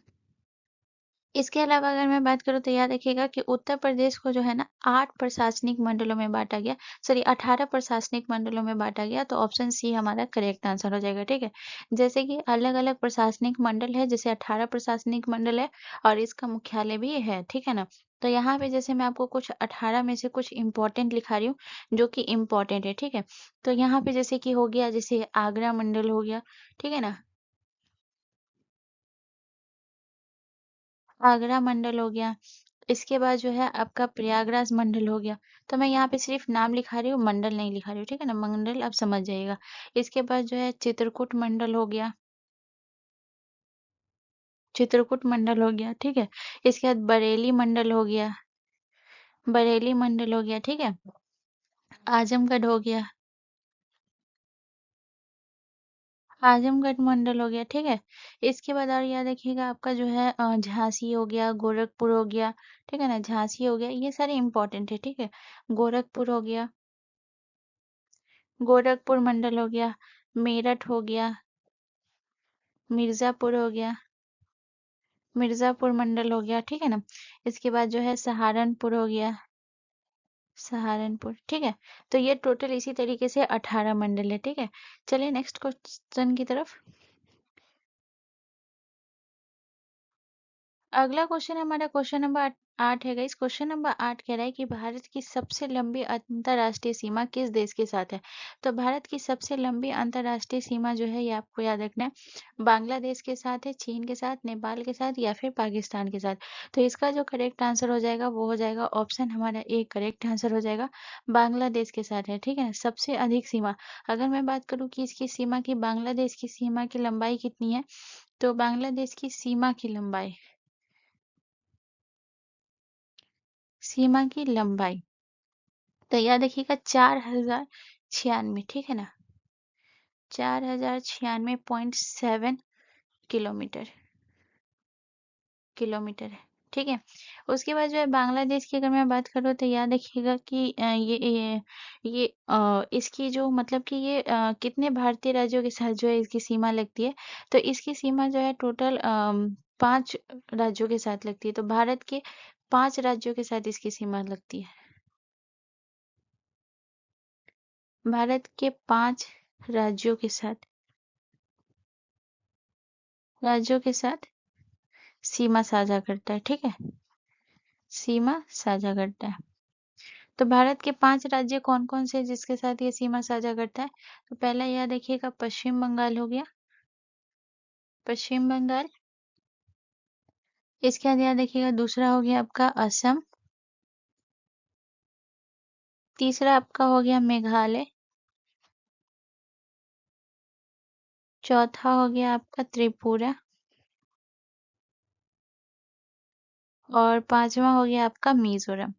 इसके अलावा अगर मैं बात करूँ तो याद रखिएगा कि उत्तर प्रदेश को जो है ना 8 प्रशासनिक मंडलों में बाँटा गया, सॉरी 18 प्रशासनिक मंडलों में बाँटा गया, तो ऑप्शन सी हमारा करेक्ट आंसर हो जाएगा, ठीक है। जैसे कि अलग-अलग प्रशासनिक मंडल है, जैसे 18 प्रशासनिक मंडल है और इसका मुख्यालय भी है, ठीक है ना। तो यहाँ पे जैसे मैं आपको कुछ 18 में से कुछ इम्पोर्टेंट लिखा रही हूँ, जो कि इम्पोर्टेंट है, ठीक है। तो यहाँ पे जैसे कि हो गया जैसे आगरा मंडल हो गया, ठीक है ना। आगरा मंडल हो गया। इसके बाद जो है आपका प्रयागराज मंडल हो गया। तो मैं यहाँ पे सिर्फ नाम लिखा रही हूँ, मंडल नहीं लिखा रही हूँ, ठीक है ना। मंडल आप समझ जाइएगा। इसके बाद जो है चित्रकूट मंडल हो गया। चित्रकूट मंडल हो गया, ठीक है। इसके बाद बरेली मंडल हो गया। बरेली मंडल हो गया, ठीक है। आजमगढ़ हो गया। आजमगढ़ मंडल हो गया, ठीक है। इसके बाद और याद रखिएगा आपका जो है झांसी हो गया, गोरखपुर हो गया, ठीक है ना। झांसी हो गया, ये सारे इंपॉर्टेंट है, ठीक है। गोरखपुर हो गया। गोरखपुर मंडल हो गया। मेरठ हो गया। मिर्जापुर हो गया। मिर्जापुर मंडल हो गया, ठीक है ना। इसके बाद जो है सहारनपुर हो गया। सहारनपुर, ठीक है। तो ये टोटल इसी तरीके से 18 मंडल है, ठीक है। चलिए नेक्स्ट क्वेश्चन की तरफ। अगला क्वेश्चन हमारा क्वेश्चन नंबर 8 है गाइस। क्वेश्चन नंबर 8 कह रहा है कि भारत की सबसे लंबी अंतर्राष्ट्रीय सीमा किस देश के साथ है? तो भारत की सबसे लंबी अंतर्राष्ट्रीय सीमा जो है ये आपको याद रखना है। बांग्लादेश के साथ है, चीन के साथ, नेपाल के साथ या फिर पाकिस्तान के साथ। तो इसका जो करेक्ट आंसर हो जाएगा वो हो जाएगा ऑप्शन हमारा ए करेक्ट आंसर हो जाएगा। बांग्लादेश के साथ है, ठीक है ना। सबसे अधिक सीमा, अगर मैं बात करूँ कि इसकी सीमा की, बांग्लादेश की सीमा की लंबाई कितनी है, तो बांग्लादेश की सीमा की लंबाई, सीमा की लंबाई, तो याद रखिएगा 4096, ठीक है ना। 4096.7 किलोमीटर है, ठीक है। उसके बाद जो है बांग्लादेश की अगर मैं बात करूँ तो याद रखिएगा कि इसकी जो मतलब कि ये कितने भारतीय राज्यों के साथ जो है इसकी सीमा लगती है, तो इसकी सीमा जो है टोटल 5 राज्यों के साथ लगती है। तो भारत के 5 राज्यों के साथ इसकी सीमा लगती है। भारत के 5 राज्यों के साथ, राज्यों के साथ सीमा साझा करता है, ठीक है। सीमा साझा करता है। तो भारत के 5 राज्य कौन-कौन से हैं जिसके साथ ये सीमा साझा करता है? तो पहला याद रखिएगा पश्चिम बंगाल हो गया, पश्चिम बंगाल। इसके बाद याद रखिएगा दूसरा हो गया आपका असम, तीसरा आपका हो गया मेघालय, चौथा हो गया आपका त्रिपुरा और पाँचवाँ हो गया आपका मिज़ोरम।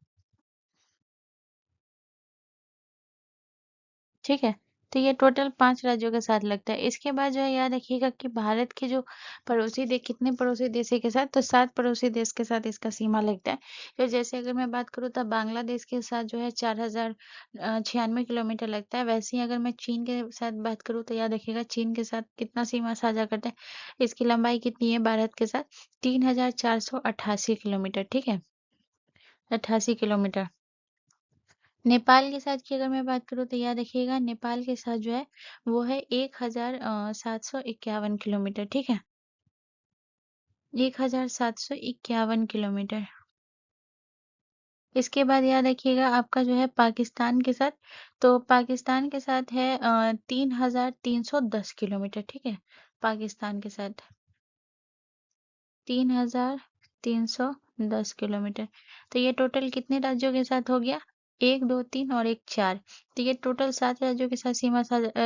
ठीक है। तो ये टोटल 5 राज्यों के साथ लगता है। इसके बाद जो है याद रखिएगा कि भारत के जो पड़ोसी देश, कितने पड़ोसी देशों के साथ, तो 7 पड़ोसी देश के साथ इसका सीमा लगता है। तो जैसे अगर मैं बात करूँ तो बांग्लादेश के साथ जो है 4096 किलोमीटर लगता है। वैसे ही अगर मैं चीन के साथ बात करूँ तो याद रखिएगा चीन के साथ कितना सीमा साझा करता है। इसकी लंबाई कितनी है भारत के साथ? 3488 किलोमीटर, ठीक है। 88 किलोमीटर। नेपाल के साथ की अगर मैं बात करूँ तो याद रखिएगा नेपाल के साथ जो है वो है 1751 किलोमीटर, ठीक है। 1751 किलोमीटर। इसके बाद याद रखिएगा आपका जो है पाकिस्तान के साथ, तो पाकिस्तान के साथ है 3310 किलोमीटर, ठीक है। पाकिस्तान के साथ 3310 किलोमीटर। तो ये टोटल कितने राज्यों के साथ हो गया? 1, 2, 3 और 1, 4। तो ये टोटल 7 राज्यों के साथ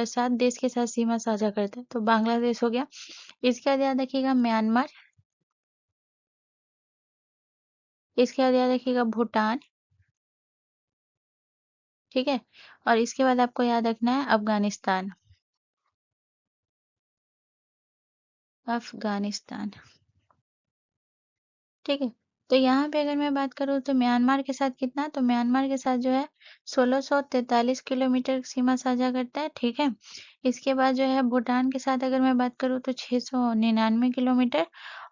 7 देश के साथ सीमा साझा करता है। तो बांग्लादेश हो गया। इसके बाद याद रखिएगा म्यांमार। इसके बाद याद रखिएगा भूटान, ठीक है। और इसके बाद आपको याद रखना है अफगानिस्तान। अफगानिस्तान। ठीक है। तो यहाँ पे अगर मैं बात करूँ तो म्यांमार के साथ कितना, तो म्यांमार के साथ जो है 1643 किलोमीटर सीमा साझा करता है। ठीक है। इसके बाद जो है भूटान के साथ अगर मैं बात करूँ तो 699 किलोमीटर।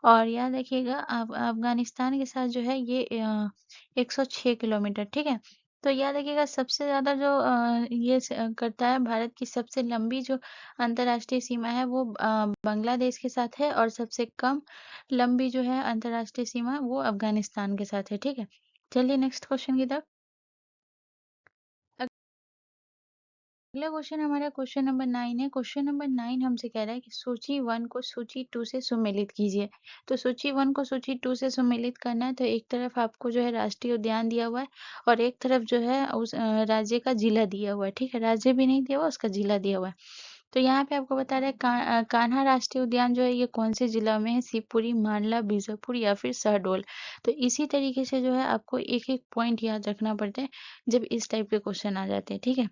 और याद रखिएगा अफगानिस्तान के साथ जो है ये 106 किलोमीटर। ठीक है। तो याद रखिएगा सबसे ज्यादा जो करता है, भारत की सबसे लंबी जो अंतर्राष्ट्रीय सीमा है वो बांग्लादेश के साथ है, और सबसे कम लंबी जो है अंतर्राष्ट्रीय सीमा वो अफगानिस्तान के साथ है। ठीक है। चलिए नेक्स्ट क्वेश्चन की तरफ। अगला क्वेश्चन हमारा क्वेश्चन नंबर 9 है। क्वेश्चन नंबर 9 हमसे कह रहा है कि सूची 1 को सूची 2 से सुमेलित कीजिए। तो सूची 1 को सूची 2 से सुमेलित करना है तो एक तरफ आपको जो है राष्ट्रीय उद्यान दिया हुआ है, और एक तरफ जो है उस राज्य का जिला दिया हुआ है। ठीक है। राज्य भी नहीं दिया हुआ, उसका जिला दिया हुआ है। तो यहाँ पे आपको बता रहा है कान्हा राष्ट्रीय उद्यान जो है ये कौन से जिला में है, शिवपुरी, मांडला, बीजापुर या फिर शहडोल। तो इसी तरीके से जो है आपको एक एक पॉइंट याद रखना पड़ता है जब इस टाइप के क्वेश्चन आ जाते हैं। ठीक है।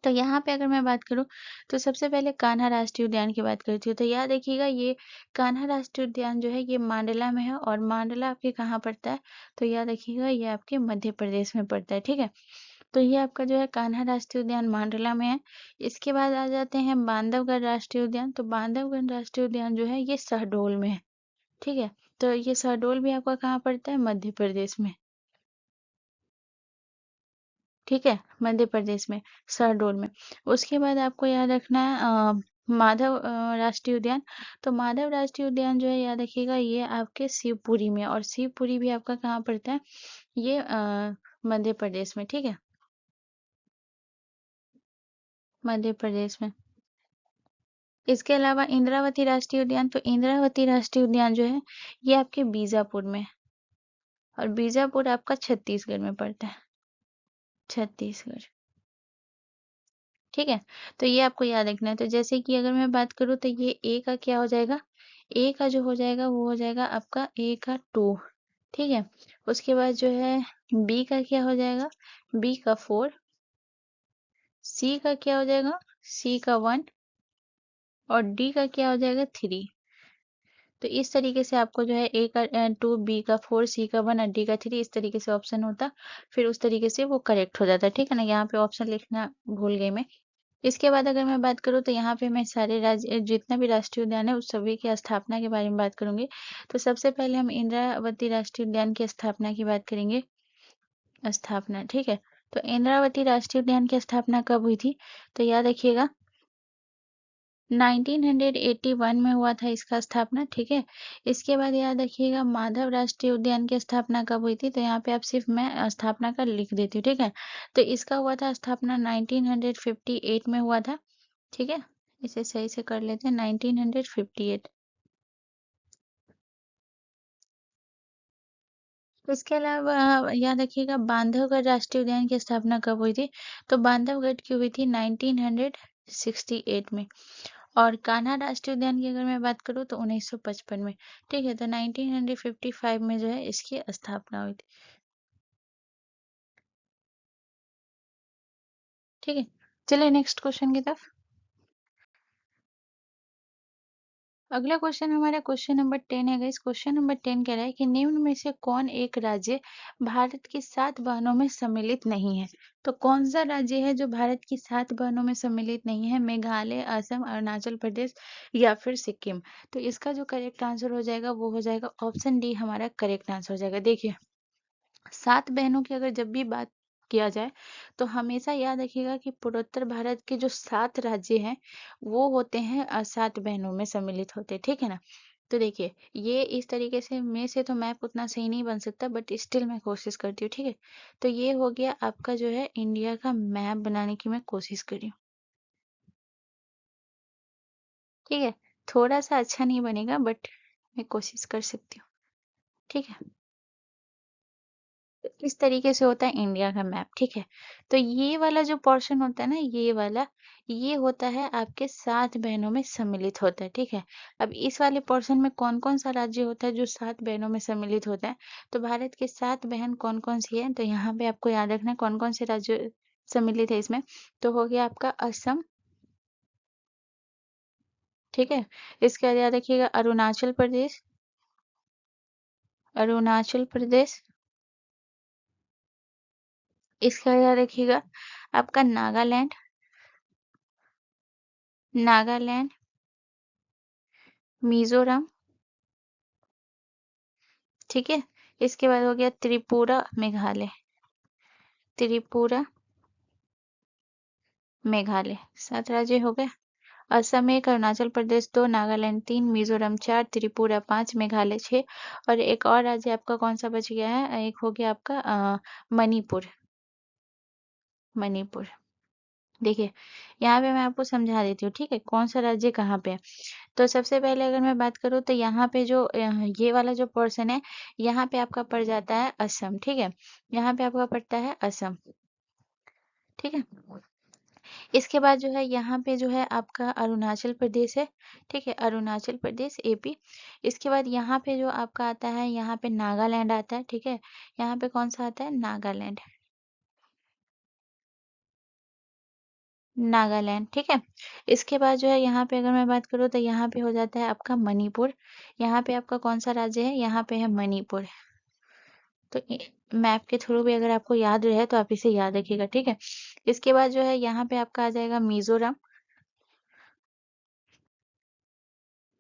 तो यहाँ पे अगर मैं बात करूँ तो सबसे पहले कान्हा राष्ट्रीय उद्यान की बात करती हूँ। तो याद रखिएगा ये कान्हा राष्ट्रीय उद्यान जो है ये मांडला में है, और मांडला आपके कहाँ पड़ता है, तो याद रखिएगा ये आपके मध्य प्रदेश में पड़ता है। ठीक है। तो ये आपका जो है कान्हा राष्ट्रीय उद्यान मांडला में है। इसके बाद आ जाते हैं बांधवगढ़ राष्ट्रीय उद्यान। तो बांधवगढ़ राष्ट्रीय उद्यान जो है ये शहडोल में है। ठीक है। तो ये शहडोल भी आपका कहाँ पड़ता है, मध्य प्रदेश में। ठीक है। मध्य प्रदेश में, शहडोल में। उसके बाद आपको याद रखना है माधव राष्ट्रीय उद्यान। तो माधव राष्ट्रीय उद्यान जो है याद रखिएगा ये आपके शिवपुरी में, और शिवपुरी भी आपका कहाँ पड़ता है, ये मध्य प्रदेश में। ठीक है। मध्य प्रदेश में। इसके अलावा इंद्रावती राष्ट्रीय उद्यान। तो इंद्रावती राष्ट्रीय उद्यान जो है ये आपके बीजापुर में, और बीजापुर आपका छत्तीसगढ़ में पड़ता है। छत्तीसगढ़। ठीक है। तो ये आपको याद रखना है। तो जैसे कि अगर मैं बात करूँ तो ये ए का क्या हो जाएगा, ए का जो हो जाएगा वो हो जाएगा आपका ए का 2। ठीक है। उसके बाद जो है बी का क्या हो जाएगा, बी का 4। सी का क्या हो जाएगा, सी का 1। और डी का क्या हो जाएगा, 3। तो इस तरीके से आपको जो है ए का 2, बी का 4, सी का 1 और डी का 3 इस तरीके से ऑप्शन होता, फिर उस तरीके से वो करेक्ट हो जाता। ठीक है ना। यहाँ पे ऑप्शन लिखना भूल गई मैं। इसके बाद अगर मैं बात करूँ तो यहाँ पे मैं सारे राज्य जितना भी राष्ट्रीय उद्यान है उस सभी की स्थापना के बारे में बात करूंगी। तो सबसे पहले हम इंद्रावती राष्ट्रीय उद्यान की स्थापना की बात करेंगे। स्थापना। ठीक है। तो इंद्रावती राष्ट्रीय उद्यान की स्थापना कब हुई थी, तो याद रखिएगा 1981 में हुआ था इसका स्थापना। ठीक है। इसके बाद याद रखिएगा माधव राष्ट्रीय उद्यान की स्थापना कब हुई थी, तो यहाँ पे आप सिर्फ मैं स्थापना का लिख देती हूँ। ठीक है। तो इसका हुआ था स्थापना 1958 में हुआ था। ठीक है। इसे सही से कर लेते हैं, 1958। इसके अलावा याद रखिएगा बांधवगढ़ राष्ट्रीय उद्यान की स्थापना कब हुई थी, तो बांधवगढ़ की हुई थी 1968 में। और कान्हा राष्ट्रीय उद्यान की अगर मैं बात करूँ तो 1955 में। ठीक है। तो 1955 में जो है इसकी स्थापना हुई थी। ठीक है। चलिए नेक्स्ट क्वेश्चन की तरफ। अगला क्वेश्चन हमारा क्वेश्चन नंबर 10 है गाइस। क्वेश्चन नंबर 10 कह रहा है कि निम्न में से कौन एक राज्य भारत की 7 बहनों में सम्मिलित नहीं है। तो कौन सा राज्य है जो भारत की 7 बहनों में सम्मिलित नहीं है, मेघालय, असम, अरुणाचल प्रदेश या फिर सिक्किम। तो इसका जो करेक्ट आंसर हो जाएगा वो हो जाएगा ऑप्शन डी हमारा करेक्ट आंसर हो जाएगा। देखिए 7 बहनों की अगर जब भी बात किया जाए तो हमेशा याद रखिएगा कि पूर्वोत्तर भारत के जो 7 राज्य हैं वो होते हैं 7 बहनों में सम्मिलित होते हैं। ठीक है ना। तो देखिए ये इस तरीके से में से तो मैप उतना सही नहीं बन सकता, बट स्टिल मैं कोशिश करती हूँ। ठीक है। तो ये हो गया आपका जो है इंडिया का मैप बनाने की मैं कोशिश कर रही हूँ। ठीक है। थोड़ा सा अच्छा नहीं बनेगा बट मैं कोशिश कर सकती हूँ। ठीक है। तो इस तरीके से होता है इंडिया का मैप। ठीक है। तो ये वाला जो पोर्शन होता है ना, ये वाला ये होता है आपके 7 बहनों में सम्मिलित होता है। ठीक है। अब इस वाले पोर्शन में कौन कौन सा राज्य होता है जो 7 बहनों में सम्मिलित होता है, तो भारत के 7 बहन कौन कौन सी है, तो यहाँ पे आपको याद रखना है कौन कौन से राज्य सम्मिलित है इसमें। तो हो गया आपका असम। ठीक है। इसके बाद याद रखिएगा अरुणाचल प्रदेश, अरुणाचल प्रदेश। इसका याद रखिएगा आपका नागालैंड, नागालैंड, मिजोरम। ठीक है। इसके बाद हो गया त्रिपुरा, मेघालय, त्रिपुरा, मेघालय। 7 राज्य हो गए। असम 1, अरुणाचल प्रदेश 2, नागालैंड 3, मिजोरम 4, त्रिपुरा 5, मेघालय 6। और एक और राज्य आपका कौन सा बच गया है? एक हो गया आपका मणिपुर, मणिपुर। देखिए, यहाँ पे मैं आपको समझा देती हूँ, ठीक है, कौन सा राज्य कहाँ पे है। तो सबसे पहले अगर मैं बात करूँ तो यहाँ पे जो ये वाला जो पोर्शन है, यहाँ पे आपका पड़ जाता है असम, ठीक है। यहाँ पे आपका पड़ता है असम, ठीक है। इसके बाद जो है यहाँ पे जो है आपका अरुणाचल प्रदेश है, ठीक है, अरुणाचल प्रदेश, एपी। इसके बाद यहाँ पे जो आपका आता है, यहाँ पे नागालैंड आता है, ठीक है। यहाँ पे कौन सा आता है? नागालैंड, नागालैंड, ठीक है। इसके बाद जो है यहाँ पे अगर मैं बात करूँ तो यहाँ पे हो जाता है आपका मणिपुर। यहाँ पे आपका कौन सा राज्य है? यहाँ पे है मणिपुर। तो मैप के थ्रू भी अगर आपको याद रहे तो आप इसे याद रखिएगा, ठीक है। इसके बाद जो है यहाँ पे आपका आ जाएगा मिजोरम,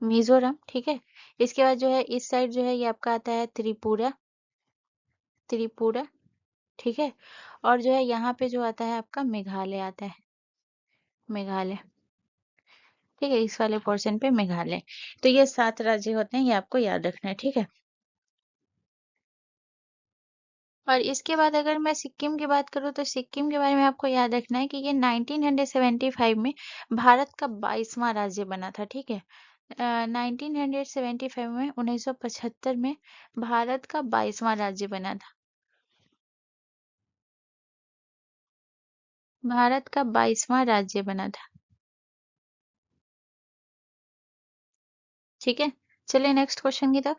मिजोरम, ठीक है। इसके बाद जो है इस साइड जो है ये आपका आता है त्रिपुरा, त्रिपुरा, ठीक है। और जो है यहाँ पे जो आता है आपका मेघालय आता है, मेघालय, ठीक है। इस वाले पोर्शन पे मेघालय। तो ये 7 राज्य होते हैं, ये आपको याद रखना है, ठीक है। और इसके बाद अगर मैं सिक्किम की बात करूँ तो सिक्किम के बारे में आपको याद रखना है कि ये 1975 में भारत का 22वां राज्य बना था, ठीक है। 1975 में 1975 में भारत का 22वां राज्य बना था, भारत का 22वां राज्य बना था, ठीक है। चलिए नेक्स्ट क्वेश्चन की तरफ।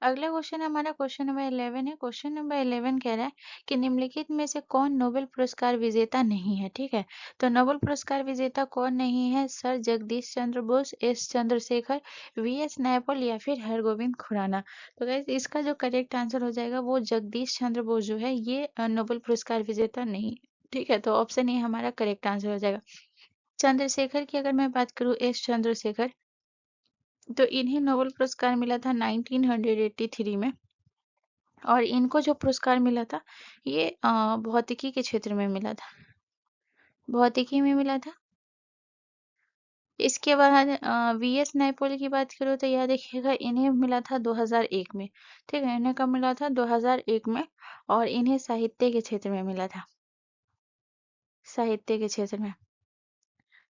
अगला क्वेश्चन हमारा क्वेश्चन नंबर 11 है। क्वेश्चन नंबर 11 कह रहा है कि निम्नलिखित में से कौन नोबेल पुरस्कार विजेता नहीं है, ठीक है। तो नोबेल पुरस्कार विजेता कौन नहीं है? Sir Jagdish Chandra Bose, S Chandrasekhar, V S Naipaul या फिर हरगोविंद खुराना। तो गाइस इसका जो करेक्ट आंसर हो जाएगा वो जगदीश चंद्र बोस जो है ये नोबेल पुरस्कार विजेता नहीं, ठीक है। तो ऑप्शन ए हमारा करेक्ट आंसर हो जाएगा। चंद्रशेखर की अगर मैं बात करूँ, एस चंद्रशेखर, तो इन्हें नोबेल पुरस्कार मिला था 1983 में। और इनको जो पुरस्कार मिला था ये भौतिकी के क्षेत्र में मिला था, भौतिकी में मिला था। इसके बाद वी एस नायपॉल की बात करो तो याद रखिएगा इन्हें मिला था 2001 में, ठीक है। इन्हें कब मिला था? 2001 में। और इन्हें साहित्य के क्षेत्र में मिला था, साहित्य के क्षेत्र में।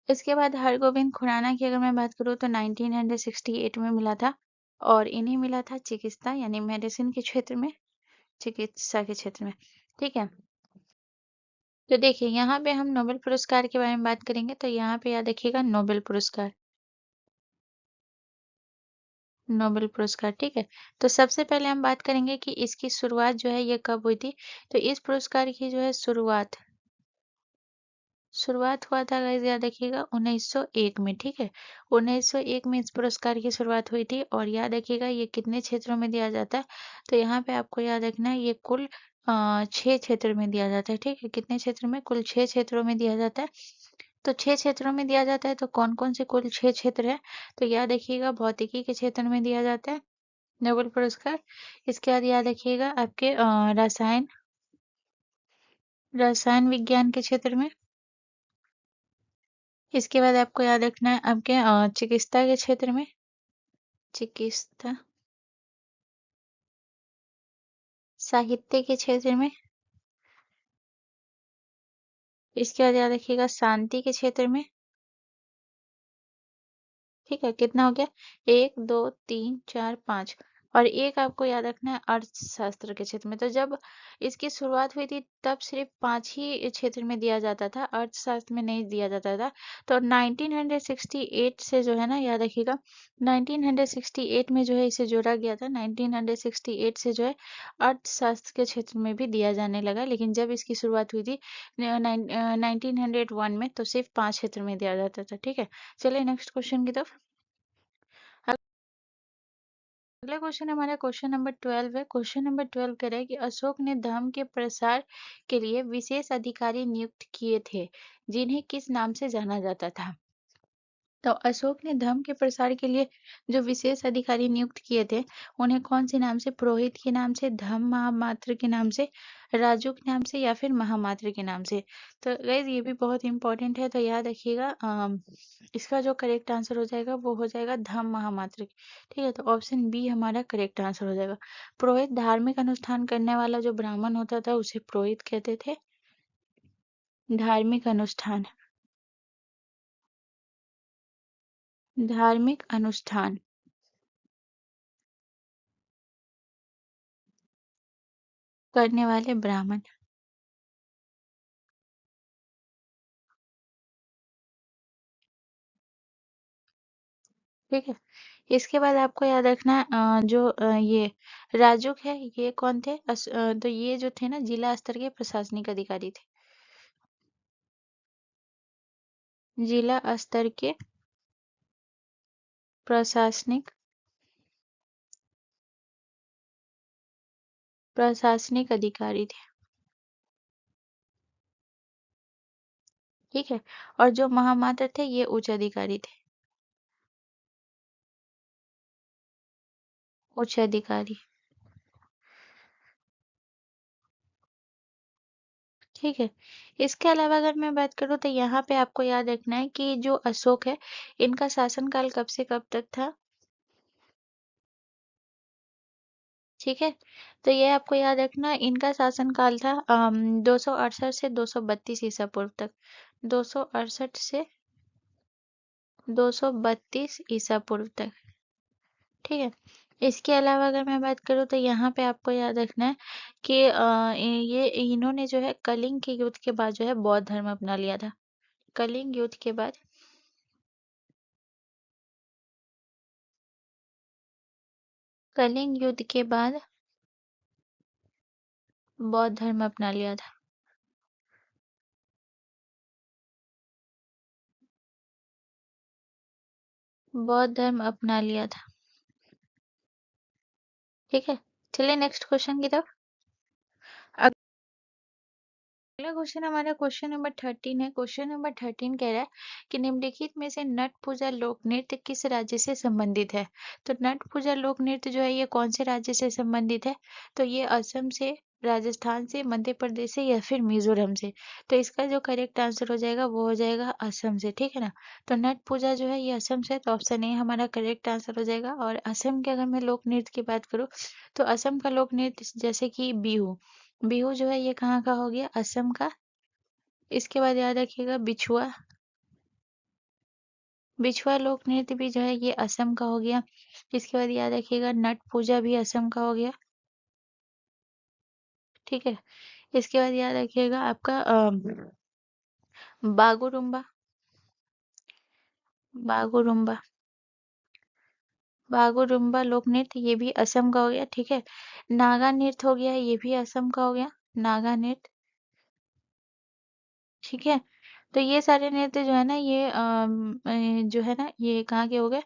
इसके बाद हरगोविंद खुराना की अगर मैं बात करूँ तो 1968 में मिला था। और इन्हें मिला था चिकित्सा यानी मेडिसिन के क्षेत्र में, चिकित्सा के क्षेत्र में, ठीक है। तो देखिए यहाँ पे हम नोबेल पुरस्कार के बारे में बात करेंगे तो यहाँ पे याद रखिएगा नोबेल पुरस्कार, नोबेल पुरस्कार, ठीक है। तो सबसे पहले हम बात करेंगे कि इसकी शुरुआत जो है ये कब हुई थी। तो इस पुरस्कार की जो है शुरुआत, शुरुआत हुआ था गाइस याद रखिएगा 1901 में, ठीक है। 1901 में इस पुरस्कार की शुरुआत हुई थी। और याद रखिएगा ये कितने क्षेत्रों में दिया जाता है। तो यहाँ पे आपको याद रखना है ये कुल 6 क्षेत्र में दिया जाता है, ठीक है। कितने क्षेत्र में? कुल 6 क्षेत्रों में दिया जाता है। तो 6 क्षेत्रों में दिया जाता है तो कौन-कौन से कुल 6 क्षेत्र हैं? तो याद रखिएगा भौतिकी के क्षेत्र में दिया जाता है नोबेल पुरस्कार। इसके बाद याद रखिएगा आपके रसायन, रसायन विज्ञान के क्षेत्र में। इसके बाद आपको याद रखना है आपके चिकित्सा के क्षेत्र में, चिकित्सा, साहित्य के क्षेत्र में। इसके बाद याद रखिएगा शांति के क्षेत्र में, ठीक है। कितना हो गया? 1 2 3 4 5, और एक आपको याद रखना है अर्थशास्त्र के क्षेत्र में। तो जब इसकी शुरुआत हुई थी तब सिर्फ 5 ही क्षेत्र में दिया जाता था, अर्थशास्त्र में नहीं दिया जाता था। तो 1968 से जो है ना, याद रखिएगा, 1968 में जो है इसे जोड़ा गया था। 1968 से जो है अर्थशास्त्र के क्षेत्र में भी दिया जाने लगा, लेकिन जब इसकी शुरुआत हुई थी 1901 में, तो सिर्फ 5 क्षेत्र में दिया जाता था। ठीक है, चलिए नेक्स्ट क्वेश्चन की तरफ। अगला क्वेश्चन हमारा क्वेश्चन नंबर 12 है। क्वेश्चन नंबर 12 कह रहा है कि अशोक ने धर्म के प्रसार के लिए विशेष अधिकारी नियुक्त किए थे, जिन्हें किस नाम से जाना जाता था? तो अशोक ने धर्म के प्रसार के लिए जो विशेष अधिकारी नियुक्त किए थे, उन्हें कौन से नाम से? पुरोहित के नाम से, धम्म महामात्र के नाम से, राजू के नाम से, या फिर महामात्र के नाम से? तो गाइस ये भी बहुत इंपॉर्टेंट है, तो याद रखिएगा। इसका जो करेक्ट आंसर हो जाएगा वो हो जाएगा धम्म महामात्र। ठीक है, तो ऑप्शन बी हमारा करेक्ट आंसर हो जाएगा। पुरोहित धार्मिक अनुष्ठान करने वाला जो ब्राह्मण होता था उसे पुरोहित कहते थे। धार्मिक अनुष्ठान, धार्मिक अनुष्ठान करने वाले ब्राह्मण। ठीक है, इसके बाद आपको याद रखना है जो ये राजुक है, ये कौन थे? तो ये जो थे ना, जिला स्तर के प्रशासनिक अधिकारी थे। जिला स्तर के प्रशासनिक प्रशासनिक अधिकारी थे। ठीक है, और जो महामात्र थे ये उच्च अधिकारी थे। उच्च अधिकारी। ठीक है, इसके अलावा अगर मैं बात करूँ तो यहाँ पे आपको याद रखना है कि जो अशोक है, इनका शासनकाल कब से कब तक था? ठीक है, तो ये आपको याद रखना, इनका शासनकाल था 268 से 232 ईसा पूर्व तक। 268 से 232 ईसा पूर्व तक। ठीक है, इसके अलावा अगर मैं बात करूँ तो यहाँ पे आपको याद रखना है कि ये इन्होंने जो है कलिंग के युद्ध के बाद जो है बौद्ध धर्म अपना लिया था। कलिंग युद्ध के बाद, कलिंग युद्ध के बाद बौद्ध धर्म अपना लिया था। बौद्ध धर्म अपना लिया था। ठीक है, चलिए नेक्स्ट क्वेश्चन की तरफ। अगला क्वेश्चन हमारा क्वेश्चन नंबर 13 है। क्वेश्चन नंबर 13 कह रहा है कि निम्नलिखित में से नट पूजा लोक नृत्य किस राज्य से संबंधित है? तो नट पूजा लोक नृत्य जो है ये कौन से राज्य से संबंधित है? तो ये असम से, राजस्थान से, मध्य प्रदेश से, या फिर मिजोरम से? तो इसका जो करेक्ट आंसर हो जाएगा वो हो जाएगा असम से। ठीक है ना, तो नट पूजा जो है ये असम से, तो ऑप्शन ए हमारा करेक्ट आंसर हो जाएगा। और असम के अगर मैं लोक नृत्य की बात करूँ तो असम का लोक नृत्य जैसे कि बिहू, बिहू जो है ये कहाँ का हो गया? असम का। इसके बाद याद रखिएगा बिछुआ, बिछुआ लोक नृत्य भी जो है ये असम का हो गया। इसके बाद याद रखिएगा नट पूजा भी असम का हो गया। ठीक है, इसके बाद याद रखिएगा आपका बागुरुम्बा, बागुरुम्बा, बागुरुम्बा लोक नृत्य ये भी असम का हो गया। ठीक है, नागा नृत्य हो गया, ये भी असम का हो गया, नागा नृत्य। ठीक है, तो ये सारे नृत्य जो है ना ये जो है ना ये कहाँ के हो गए?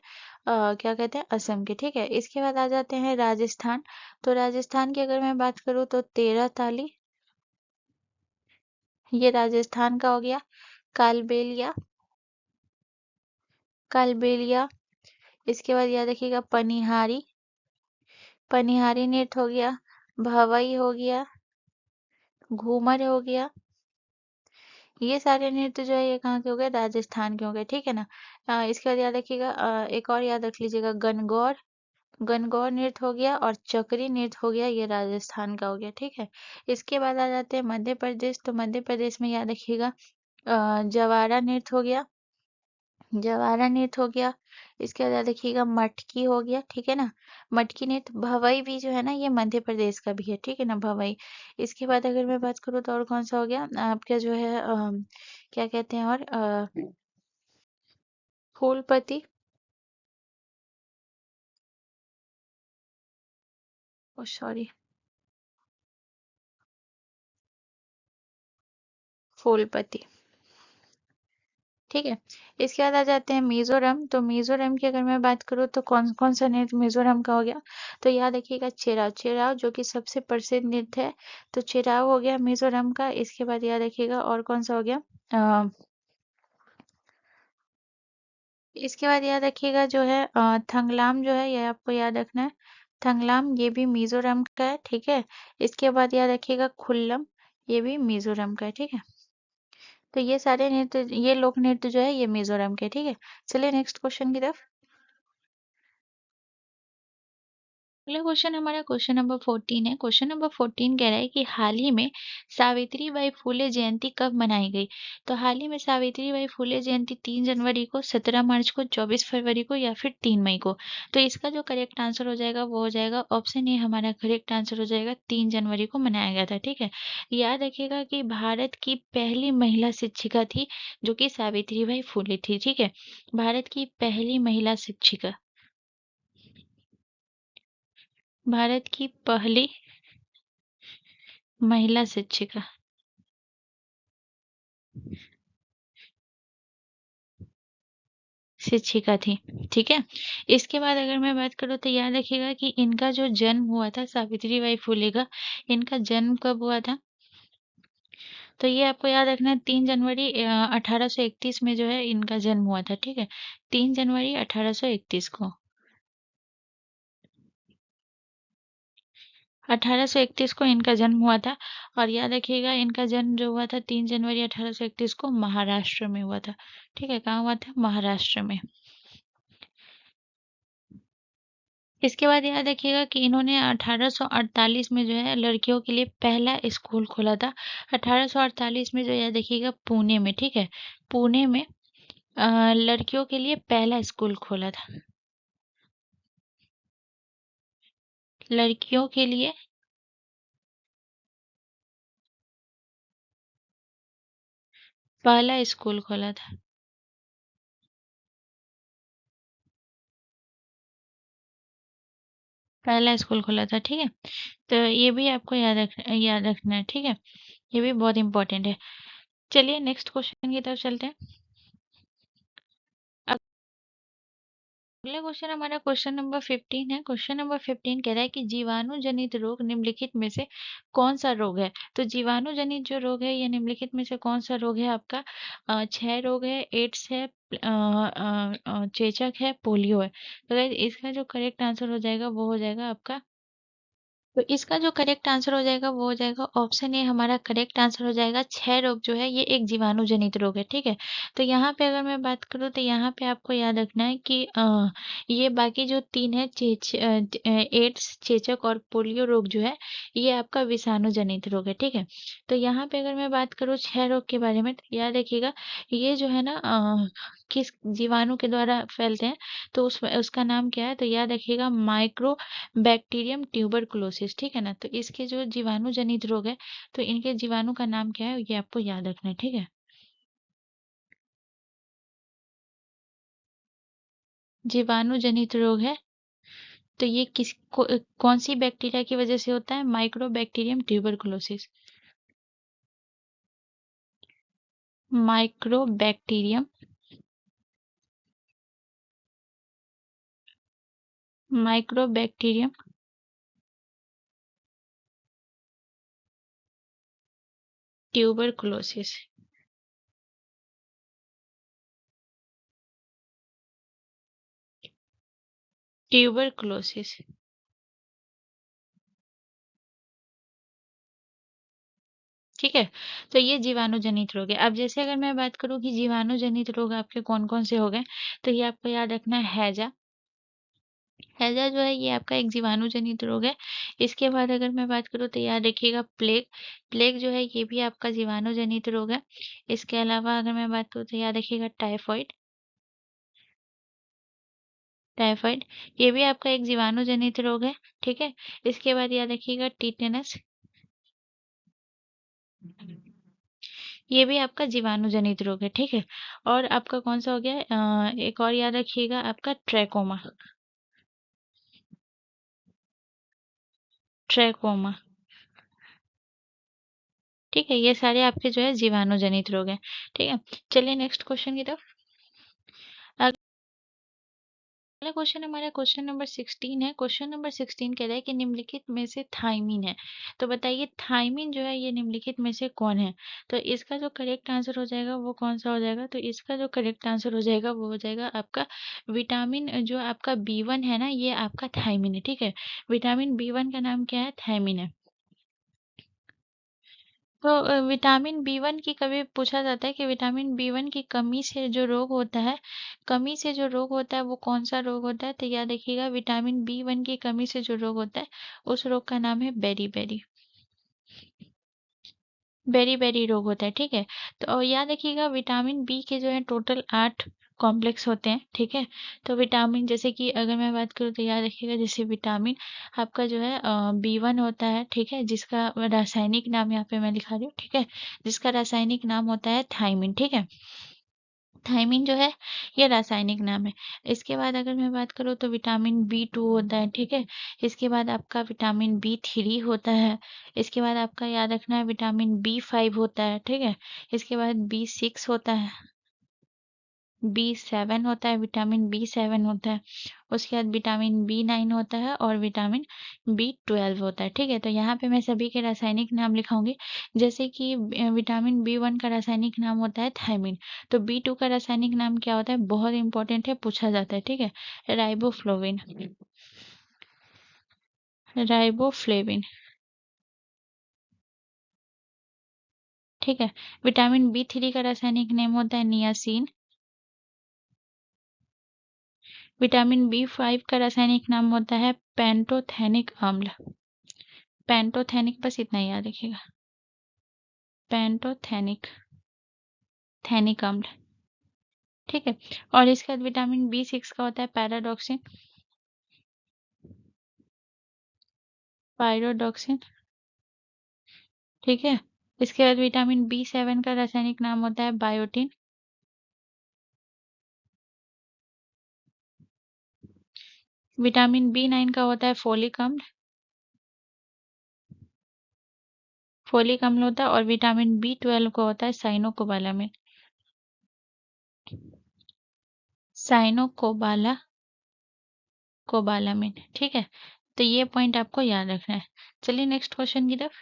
क्या कहते हैं, असम के। ठीक है, इसके बाद आ जाते हैं राजस्थान। तो राजस्थान की अगर मैं बात करूँ तो तेरह ताली, ये राजस्थान का हो गया। कालबेलिया, कालबेलिया। इसके बाद याद रखिएगा पनिहारी, पनिहारी नृत्य हो गया। भवई हो गया, घूमर हो गया। ये सारे नृत्य जो है ये कहाँ के हो गए? राजस्थान के हो गए। ठीक है ना, इसके बाद याद रखिएगा एक और याद रख लीजिएगा, गणगौर, गणगौर नृत्य हो गया। और चक्री नृत्य हो गया, ये राजस्थान का हो गया। ठीक है, इसके बाद आ जाते हैं मध्य प्रदेश। तो मध्य प्रदेश में याद रखिएगा जवारा नृत्य हो गया, जवारा नृत्य हो गया। इसके बाद याद रखिएगा मटकी हो गया, ठीक है ना। मटकी नृत्य। भवई भी जो है ना ये मध्य प्रदेश का भी है, ठीक है ना, भवई। इसके बाद अगर मैं बात करूँ तो और कौन सा हो गया आपका जो है क्या कहते हैं और फूलपति। ओ सॉरी, फूलपति, ठीक है। इसके बाद आ जाते हैं मिजोरम। तो मिजोरम की अगर मैं बात करूँ तो कौन कौन सा नृत्य मिजोरम का हो गया, तो याद रखिएगा चेराव। चेराव जो कि सबसे प्रसिद्ध नृत्य है, तो चेराव हो गया मिजोरम का। इसके बाद याद रखिएगा और कौन सा हो गया अ, इसके बाद याद रखिएगा जो है थंगलाम जो है, ये आपको याद रखना है। थंगलाम ये भी मिजोरम का है, ठीक है। इसके बाद याद रखिएगा खुल्लम, ये भी मिजोरम का है, ठीक है। तो ये सारे नृत्य, ये लोक नृत्य जो है ये मिजोरम के, ठीक है। चलिए नेक्स्ट क्वेश्चन की तरफ। अगला क्वेश्चन हमारा क्वेश्चन नंबर 14 है। क्वेश्चन नंबर 14 कह रहा है कि हाल ही में सावित्री बाई फुले जयंती कब मनाई गई। तो हाल ही में सावित्री बाई फुले जयंती 3 जनवरी को, 17 मार्च को, 24 फरवरी को या फिर 3 मई को। तो इसका जो करेक्ट आंसर हो जाएगा वो हो जाएगा ऑप्शन ए, हमारा करेक्ट आंसर हो जाएगा 3 जनवरी को मनाया गया था, ठीक है। याद रखिएगा कि भारत की पहली महिला शिक्षिका थी जो कि सावित्री बाई फुले थी, ठीक है। भारत की पहली महिला शिक्षिका, भारत की पहली महिला शिक्षिका, शिक्षिका थी, ठीक है। इसके बाद अगर मैं बात करूँ तो याद रखिएगा कि इनका जो जन्म हुआ था सावित्री बाई फुले का, इनका जन्म कब हुआ था, तो ये आपको याद रखना है 3 जनवरी 1831 में जो है इनका जन्म हुआ था, ठीक है। 3 जनवरी 1831 को, 1831 को इनका जन्म हुआ था। और याद रखिएगा इनका जन्म जो हुआ था 3 जनवरी 1831 को महाराष्ट्र में हुआ था, ठीक है। कहाँ हुआ था, महाराष्ट्र में। इसके बाद याद रखिएगा कि इन्होंने 1848 में जो है लड़कियों के लिए पहला स्कूल खोला था। 1848 में जो याद रखिएगा पुणे में, ठीक है। पुणे में लड़कियों के लिए पहला स्कूल खोला था। लड़कियों के लिए पहला स्कूल खोला था। पहला स्कूल खोला था, ठीक है। तो ये भी आपको याद रखना है, ठीक है। ये भी बहुत इंपॉर्टेंट है। चलिए नेक्स्ट क्वेश्चन की तरफ चलते हैं। अगला क्वेश्चन हमारा क्वेश्चन नंबर 15 है। क्वेश्चन नंबर 15 कह रहा है कि जीवाणु जनित रोग निम्नलिखित में से कौन सा रोग है। तो जीवाणु जनित जो रोग है ये निम्नलिखित में से कौन सा रोग है आपका, क्षय रोग है, एड्स है, चेचक है, पोलियो है। तो guys, इसका जो करेक्ट आंसर हो जाएगा वो हो जाएगा आपका, तो इसका जो करेक्ट आंसर हो जाएगा वो हो जाएगा ऑप्शन ए, हमारा करेक्ट आंसर हो जाएगा। क्षय रोग जो है ये एक जीवाणु जनित रोग है, ठीक है। तो यहाँ पे अगर मैं बात करूँ तो यहाँ पे आपको याद रखना है कि ये बाकी जो तीन है एड्स, चेचक और पोलियो रोग जो है ये आपका विषाणु जनित रोग है, ठीक है। तो यहाँ पे अगर मैं बात करूँ क्षय रोग के बारे में तो याद रखिएगा ये जो है ना किस जीवाणु के द्वारा फैलते हैं, तो उसका नाम क्या है, तो याद रखिएगा माइक्रो बैक्टीरियम ट्यूबरकुलोसिस, ठीक है ना। तो इसके जो जीवाणु जनित रोग है, तो इनके जीवाणु का नाम क्या है ये आपको याद रखना है, ठीक है। जीवाणु जनित रोग है, तो ये कौन सी बैक्टीरिया की वजह से होता है, micro bacterium tuberculosis. Micro bacterium, micro bacterium tuberculosis, tuberculosis, ठीक है। तो ये जीवाणु जनित रोग है। अब जैसे अगर मैं बात करूं कि जीवाणु जनित रोग आपके कौन कौन से हो गए, तो ये आपको याद रखना है हैजा। हैजा जो है ये आपका एक जीवाणु जनित रोग है। इसके बाद अगर मैं बात करूँ तो याद रखिएगा प्लेग। प्लेग जो है ये भी आपका जीवाणु जनित रोग है। इसके अलावा अगर मैं बात करूँ तो याद रखिएगा टाइफॉइड। टाइफाइड, ये भी आपका एक जीवाणु जनित रोग है, ठीक है। इसके बाद याद रखिएगा टिटेनस, ये भी आपका जीवाणु जनित रोग है, ठीक है। और आपका कौन सा हो गया, एक और याद रखिएगा आपका ट्रैकोमा, ट्रैकोमा, ठीक है। ये सारे आपके जो है जीवाणु जनित रोग हैं, ठीक है। चलिए नेक्स्ट क्वेश्चन की तरफ। अगला क्वेश्चन हमारा क्वेश्चन नंबर 16 है। क्वेश्चन नंबर 16 कह रहा है कि निम्नलिखित में से थाइमिन है, तो बताइए थाइमिन जो है ये निम्नलिखित में से कौन है। तो इसका जो करेक्ट आंसर हो जाएगा वो कौन सा हो जाएगा, तो इसका जो करेक्ट आंसर हो जाएगा वो हो जाएगा आपका विटामिन जो आपका B1 है ना, ये आपका थाइमिन है, ठीक है। विटामिन B1 का नाम क्या है, थाइमिन है। तो विटामिन B1 की कभी पूछा जाता है कि विटामिन B1 की कमी से जो रोग होता है, कमी से जो रोग होता है वो कौन सा रोग होता है, तो याद रखिएगा विटामिन B1 की कमी से जो रोग होता है उस रोग का नाम है बेरी बेरी रोग होता है, ठीक है। तो याद रखिएगा विटामिन बी के जो है टोटल 8 कॉम्प्लेक्स होते हैं, ठीक है। तो विटामिन जैसे कि अगर मैं बात करूँ तो याद रखिएगा जैसे विटामिन आपका जो है B1 होता है, ठीक है, जिसका रासायनिक नाम यहाँ पे मैं लिखा रही हूँ, ठीक है, जिसका रासायनिक नाम होता है थाइमिन, ठीक है। थाइमिन जो है ये रासायनिक नाम है। इसके बाद अगर मैं बात करूँ तो विटामिन B2 होता है, ठीक है। इसके बाद आपका विटामिन B3 होता है। इसके बाद आपका याद रखना है विटामिन B5 होता है, ठीक है। इसके बाद B6 होता है, B7 होता है, विटामिन B7 होता है। उसके बाद विटामिन B9 होता है और विटामिन B12 होता है, ठीक है। तो यहाँ पे मैं सभी के रासायनिक नाम लिखाऊंगी। जैसे कि विटामिन B1 का रासायनिक नाम होता है थायमिन। तो B2 का रासायनिक नाम क्या होता है, बहुत इंपॉर्टेंट है, पूछा जाता है, ठीक है, राइबोफ्लोविन, राइबोफ्लेविन, ठीक है। विटामिन B3 का रासायनिक नाम होता है नियासिन। विटामिन B5 का रासायनिक नाम होता है पेंटोथेनिक अम्ल। पेंटोथेनिक, बस इतना ही याद रखिएगा, पेंटोथेनिक, थेनिक अम्ल, ठीक है। और इसके बाद विटामिन B6 का होता है पैराडॉक्सिन, पायरोडॉक्सिन, ठीक है। इसके बाद विटामिन B7 का रासायनिक नाम होता है बायोटिन। विटामिन B9 का होता है फोलिक अम्ल, फोलिक अम्ल होता है। और विटामिन B12 का होता है साइनोकोबालामिन, साइनोकोबाला कोबालामिन, ठीक है। तो ये पॉइंट आपको याद रखना है। चलिए नेक्स्ट क्वेश्चन की तरफ।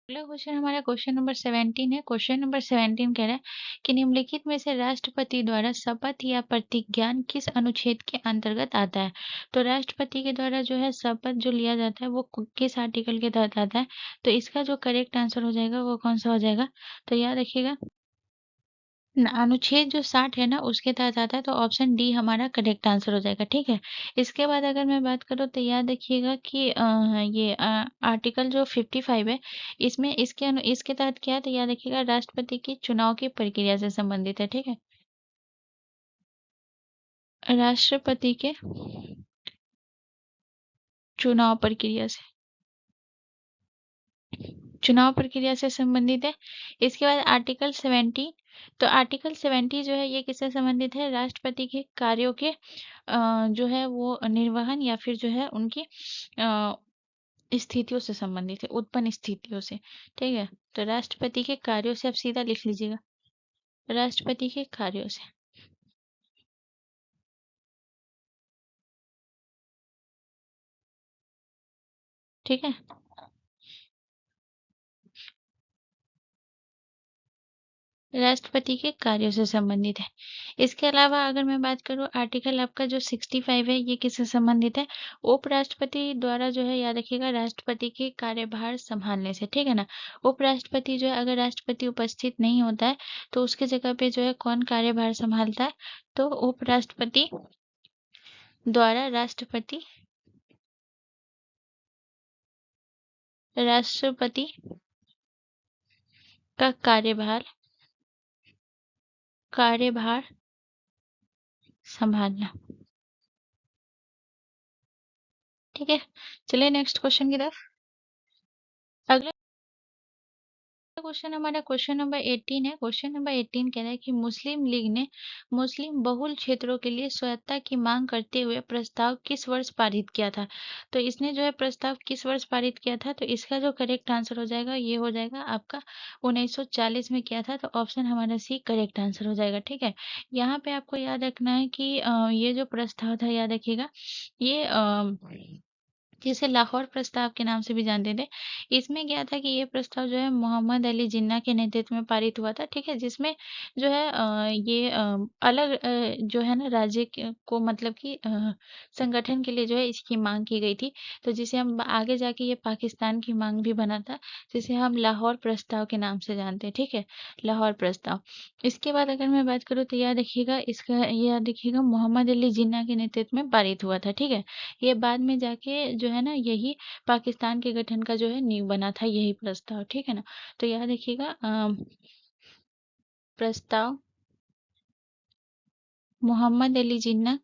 अगला क्वेश्चन हमारा क्वेश्चन नंबर 17 है। क्वेश्चन नंबर 17 कह रहा है कि निम्नलिखित में से राष्ट्रपति द्वारा शपथ या प्रतिज्ञान किस अनुच्छेद के अंतर्गत आता है। तो राष्ट्रपति के द्वारा जो है शपथ जो लिया जाता है वो किस आर्टिकल के तहत आता है। तो इसका जो करेक्ट आंसर हो जाएगा वो कौन सा हो जाएगा, तो याद रखिएगा अनुच्छेद जो 60 है ना उसके तहत आता है। तो ऑप्शन डी हमारा करेक्ट आंसर हो जाएगा, ठीक है। इसके बाद अगर मैं बात करूँ तो याद रखिएगा कि ये आर्टिकल जो 55 है इसमें इसके तहत क्या है, तो याद रखिएगा राष्ट्रपति की चुनाव की प्रक्रिया से संबंधित है, ठीक है। राष्ट्रपति के चुनाव प्रक्रिया से, चुनाव प्रक्रिया से संबंधित है। इसके बाद आर्टिकल 70, तो आर्टिकल 70 जो है ये किससे संबंधित है, राष्ट्रपति के कार्यों के जो है वो निर्वहन या फिर जो है उनकी अ, स्थितियों से संबंधित है, उत्पन्न स्थितियों से, ठीक है। तो राष्ट्रपति के कार्यों से आप सीधा लिख लीजिएगा, राष्ट्रपति के कार्यों से, ठीक है। राष्ट्रपति के कार्यों से संबंधित है। इसके अलावा अगर मैं बात करूँ आर्टिकल आपका जो 65 है ये किससे संबंधित है, उपराष्ट्रपति द्वारा जो है याद रखिएगा राष्ट्रपति के कार्यभार संभालने से, ठीक है ना। उपराष्ट्रपति जो है अगर राष्ट्रपति उपस्थित नहीं होता है तो उसके जगह पे जो है कौन कार्यभार संभालता है, तो उपराष्ट्रपति द्वारा राष्ट्रपति का कार्यभार कार्यभार संभालना। ठीक है, चलिए नेक्स्ट क्वेश्चन की तरफ। अगला क्वेश्चन हमारा क्वेश्चन नंबर 18 है। क्वेश्चन नंबर 18 कह रहा है कि मुस्लिम लीग ने मुस्लिम बहुल क्षेत्रों के लिए स्वायत्तता की मांग करते हुए प्रस्ताव किस वर्ष पारित किया था? तो इसने जो है प्रस्ताव किस वर्ष पारित किया था? तो इसका जो करेक्ट आंसर हो जाएगा ये हो जाएगा आपका 1940 में किया था। तो ऑप्शन हमारा सी करेक्ट आंसर हो जाएगा। ठीक है, यहाँ पे आपको याद रखना है कि ये जो प्रस्ताव था, याद रखिएगा, ये जिसे लाहौर प्रस्ताव के नाम से भी जानते थे। इसमें क्या था कि ये प्रस्ताव जो है मोहम्मद अली जिन्ना के नेतृत्व में पारित हुआ था। ठीक है, जिसमें जो है ये अलग जो है ना राज्य को मतलब कि संगठन के लिए जो है इसकी मांग की गई थी। तो जिसे हम आगे जाके ये पाकिस्तान की मांग भी बना था, जिसे हम लाहौर प्रस्ताव के नाम से जानते हैं। ठीक है, लाहौर प्रस्ताव। इसके बाद अगर मैं बात करूँ तो याद रखिएगा, इसका याद रखिएगा मोहम्मद अली जिन्ना के नेतृत्व में पारित हुआ था। ठीक है, ये बाद में जाके जो है ना यही पाकिस्तान के गठन का जो है नींव बना था, यही प्रस्ताव। ठीक है ना, तो याद रखिएगा प्रस्ताव मोहम्मद अली जिन्ना,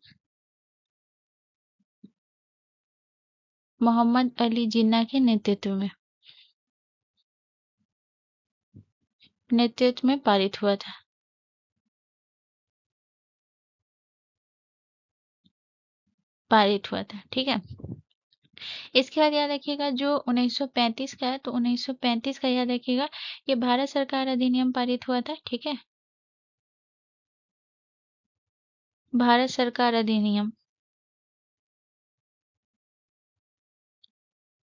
मोहम्मद अली जिन्ना के नेतृत्व में पारित हुआ था। पारित हुआ था। ठीक है, इसके बाद याद रखिएगा जो 1935 का है, तो 1935 का याद रखिएगा ये भारत सरकार अधिनियम पारित हुआ था। ठीक है, भारत सरकार अधिनियम,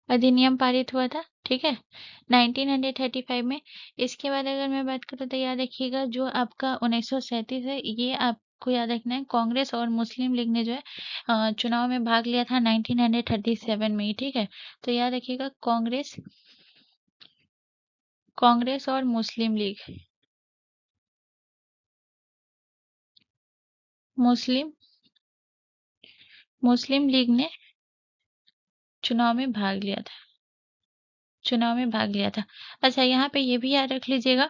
अधिनियम पारित हुआ था। ठीक है, 1935 में। इसके बाद अगर मैं बात करूँ तो याद रखिएगा जो आपका 1937 है, ये आपको याद रखना है कांग्रेस और मुस्लिम लीग ने जो है चुनाव में भाग लिया था 1937 में ही। ठीक है, तो याद रखिएगा कांग्रेस, कांग्रेस और मुस्लिम लीग, मुस्लिम मुस्लिम लीग ने चुनाव में भाग लिया था, चुनाव में भाग लिया था। अच्छा, यहाँ पे ये भी याद रख लीजिएगा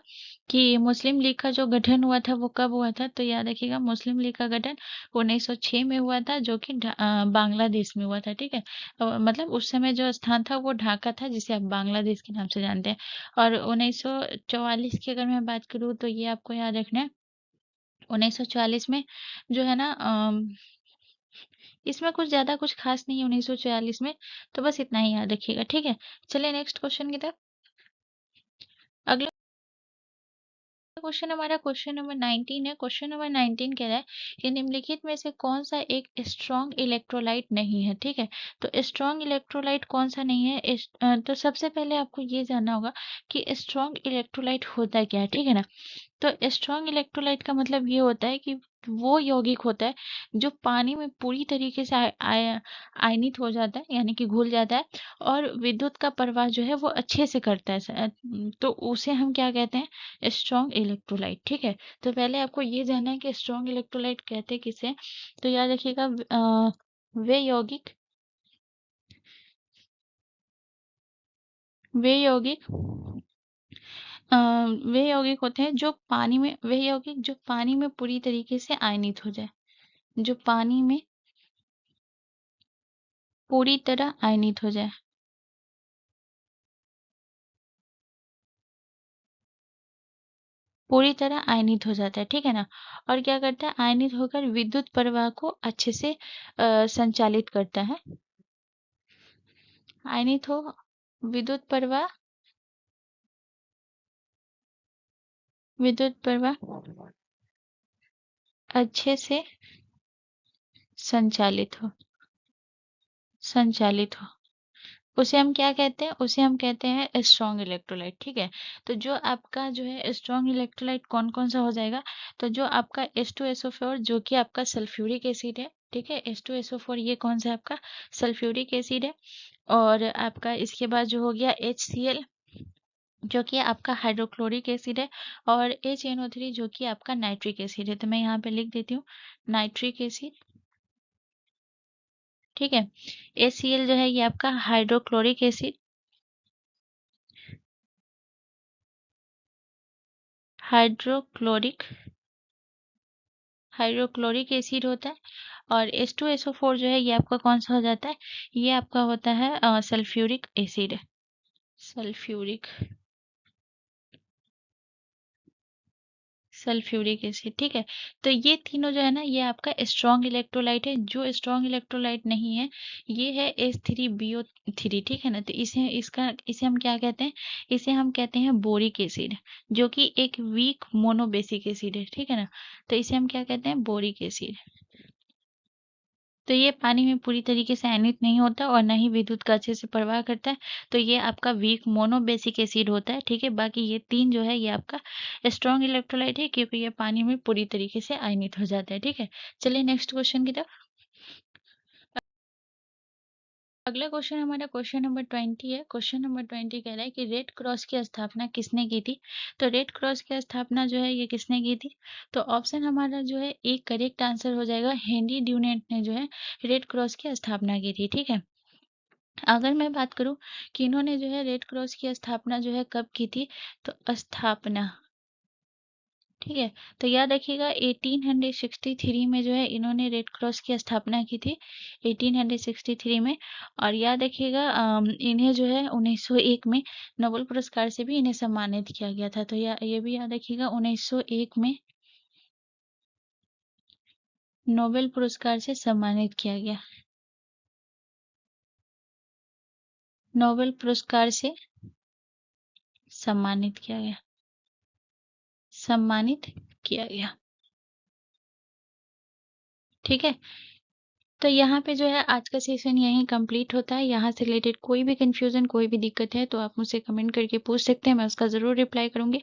कि मुस्लिम लीग का जो गठन हुआ था वो कब हुआ था? तो याद रखिएगा मुस्लिम लीग का गठन 1906 में हुआ था, जो कि बांग्लादेश में हुआ था। ठीक है, मतलब उस समय जो स्थान था वो ढाका था, जिसे आप बांग्लादेश के नाम से जानते हैं। और 1944 की अगर मैं बात करूँ तो ये आपको याद रखना है, 1944 में जो है ना इसमें कुछ ज्यादा कुछ खास नहीं है 1944 में, तो बस इतना ही याद रखिएगा। ठीक है, चलिए नेक्स्ट क्वेश्चन की तरफ। अगला क्वेश्चन हमारा क्वेश्चन नंबर 19 है। क्वेश्चन नंबर 19 कह रहा है कि निम्नलिखित में से कौन सा एक स्ट्रॉन्ग इलेक्ट्रोलाइट नहीं है? ठीक है, तो स्ट्रॉन्ग इलेक्ट्रोलाइट कौन सा नहीं है? तो सबसे पहले आपको ये जानना होगा कि स्ट्रॉन्ग इलेक्ट्रोलाइट होता क्या है। ठीक है ना, तो स्ट्रॉन्ग इलेक्ट्रोलाइट का मतलब ये होता है कि वो यौगिक होता है जो पानी में पूरी तरीके से आयनित हो जाता है, यानी कि घुल जाता है, और विद्युत का प्रवाह जो है वो अच्छे से करता है। तो उसे हम क्या कहते हैं? Strong electrolyte. ठीक है, तो पहले आपको ये जानना है कि स्ट्रॉन्ग इलेक्ट्रोलाइट कहते किसे। तो याद रखिएगा वे यौगिक, वे यौगिक अ, वे यौगिक होते हैं जो पानी में, वे यौगिक जो पानी में पूरी तरीके से आयनित हो जाए, जो पानी में पूरी तरह आयनित हो जाए, पूरी तरह आयनित हो जाता है। ठीक है ना, और क्या करता है? आयनित होकर विद्युत प्रवाह को अच्छे से संचालित करता है। आयनित हो, विद्युत प्रवाह, विद्युत प्रवाह अच्छे से संचालित हो, संचालित हो, उसे हम क्या कहते हैं? उसे हम कहते हैं स्ट्रॉन्ग इलेक्ट्रोलाइट। ठीक है, तो जो आपका जो है स्ट्रॉन्ग इलेक्ट्रोलाइट कौन कौन सा हो जाएगा? तो जो आपका H2SO4 जो कि आपका सल्फ्यूरिक एसिड है। ठीक है, H2SO4 ये कौन सा है? आपका सल्फ्यूरिक एसिड है। और आपका इसके बाद जो हो गया HCl जो कि आपका हाइड्रोक्लोरिक एसिड है, और HNO3 जो कि आपका नाइट्रिक एसिड है। तो मैं यहाँ पे लिख देती हूँ नाइट्रिक एसिड। ठीक है, HCl जो है ये आपका hydrochloric acid, hydrochloric hydrochloric acid होता है। और H2SO4 जो है ये आपका कौन सा हो जाता है, ये आपका होता है sulphuric acid. Sulphuric sulphuric acid, ठीक है। तो ये तीनों जो है ना, ये आपका स्ट्रॉन्ग इलेक्ट्रोलाइट है। जो स्ट्रॉन्ग इलेक्ट्रोलाइट नहीं है, ये है H3BO3, ठीक है ना। तो इसे हम क्या कहते हैं, इसे हम कहते हैं बोरिक एसिड, जो कि एक वीक मोनोबेसिक एसिड है, ठीक है ना। तो इसे हम क्या कहते हैं, बोरिक एसिड। तो ये पानी में पूरी तरीके से आयनित नहीं होता और ना ही विद्युत का अच्छे से प्रवाह करता है। तो ये आपका वीक मोनोबेसिक एसिड होता है, ठीक है। बाकी ये तीन जो है ये आपका स्ट्रॉन्ग इलेक्ट्रोलाइट है, क्योंकि ये पानी में पूरी तरीके से आयनित हो जाता है, ठीक है। चलिए नेक्स्ट क्वेश्चन की तरफ। अगला क्वेश्चन हमारा क्वेश्चन नंबर 20 है। क्वेश्चन नंबर 20 कह रहा है कि रेड क्रॉस की स्थापना किसने की थी। तो रेड क्रॉस की स्थापना जो है ये किसने की थी। तो ऑप्शन हमारा जो है एक करेक्ट आंसर हो जाएगा, हेनरी ड्यूनेंट ने जो है रेड क्रॉस की स्थापना की थी, ठीक है। अगर मैं बात करूं कि इन्होंने जो है रेड क्रॉस की स्थापना जो है कब की थी, तो स्थापना, ठीक है। तो याद रखिएगा 1863 में जो है इन्होंने रेड क्रॉस की स्थापना की थी, 1863 में। और याद रखिएगा इन्हें जो है 1901 में नोबेल पुरस्कार से भी इन्हें सम्मानित किया गया था। तो ये भी याद रखिएगा 1901 में नोबेल पुरस्कार से सम्मानित किया गया, नोबेल पुरस्कार से सम्मानित किया गया, सम्मानित किया गया, ठीक है। तो यहाँ पे जो है आज का सेशन यहीं कंप्लीट होता है। यहाँ से रिलेटेड कोई भी कंफ्यूजन, कोई भी दिक्कत है तो आप मुझसे कमेंट करके पूछ सकते हैं, मैं उसका ज़रूर रिप्लाई करूँगी।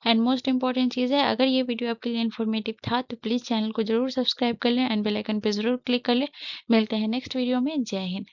एंड मोस्ट इंपॉर्टेंट चीज़ है, अगर ये वीडियो आपके लिए इन्फॉर्मेटिव था तो प्लीज़ चैनल को ज़रूर सब्सक्राइब कर लें एंड बेल आइकन पर ज़रूर क्लिक कर लें। मिलते हैं नेक्स्ट वीडियो में। जय हिंद।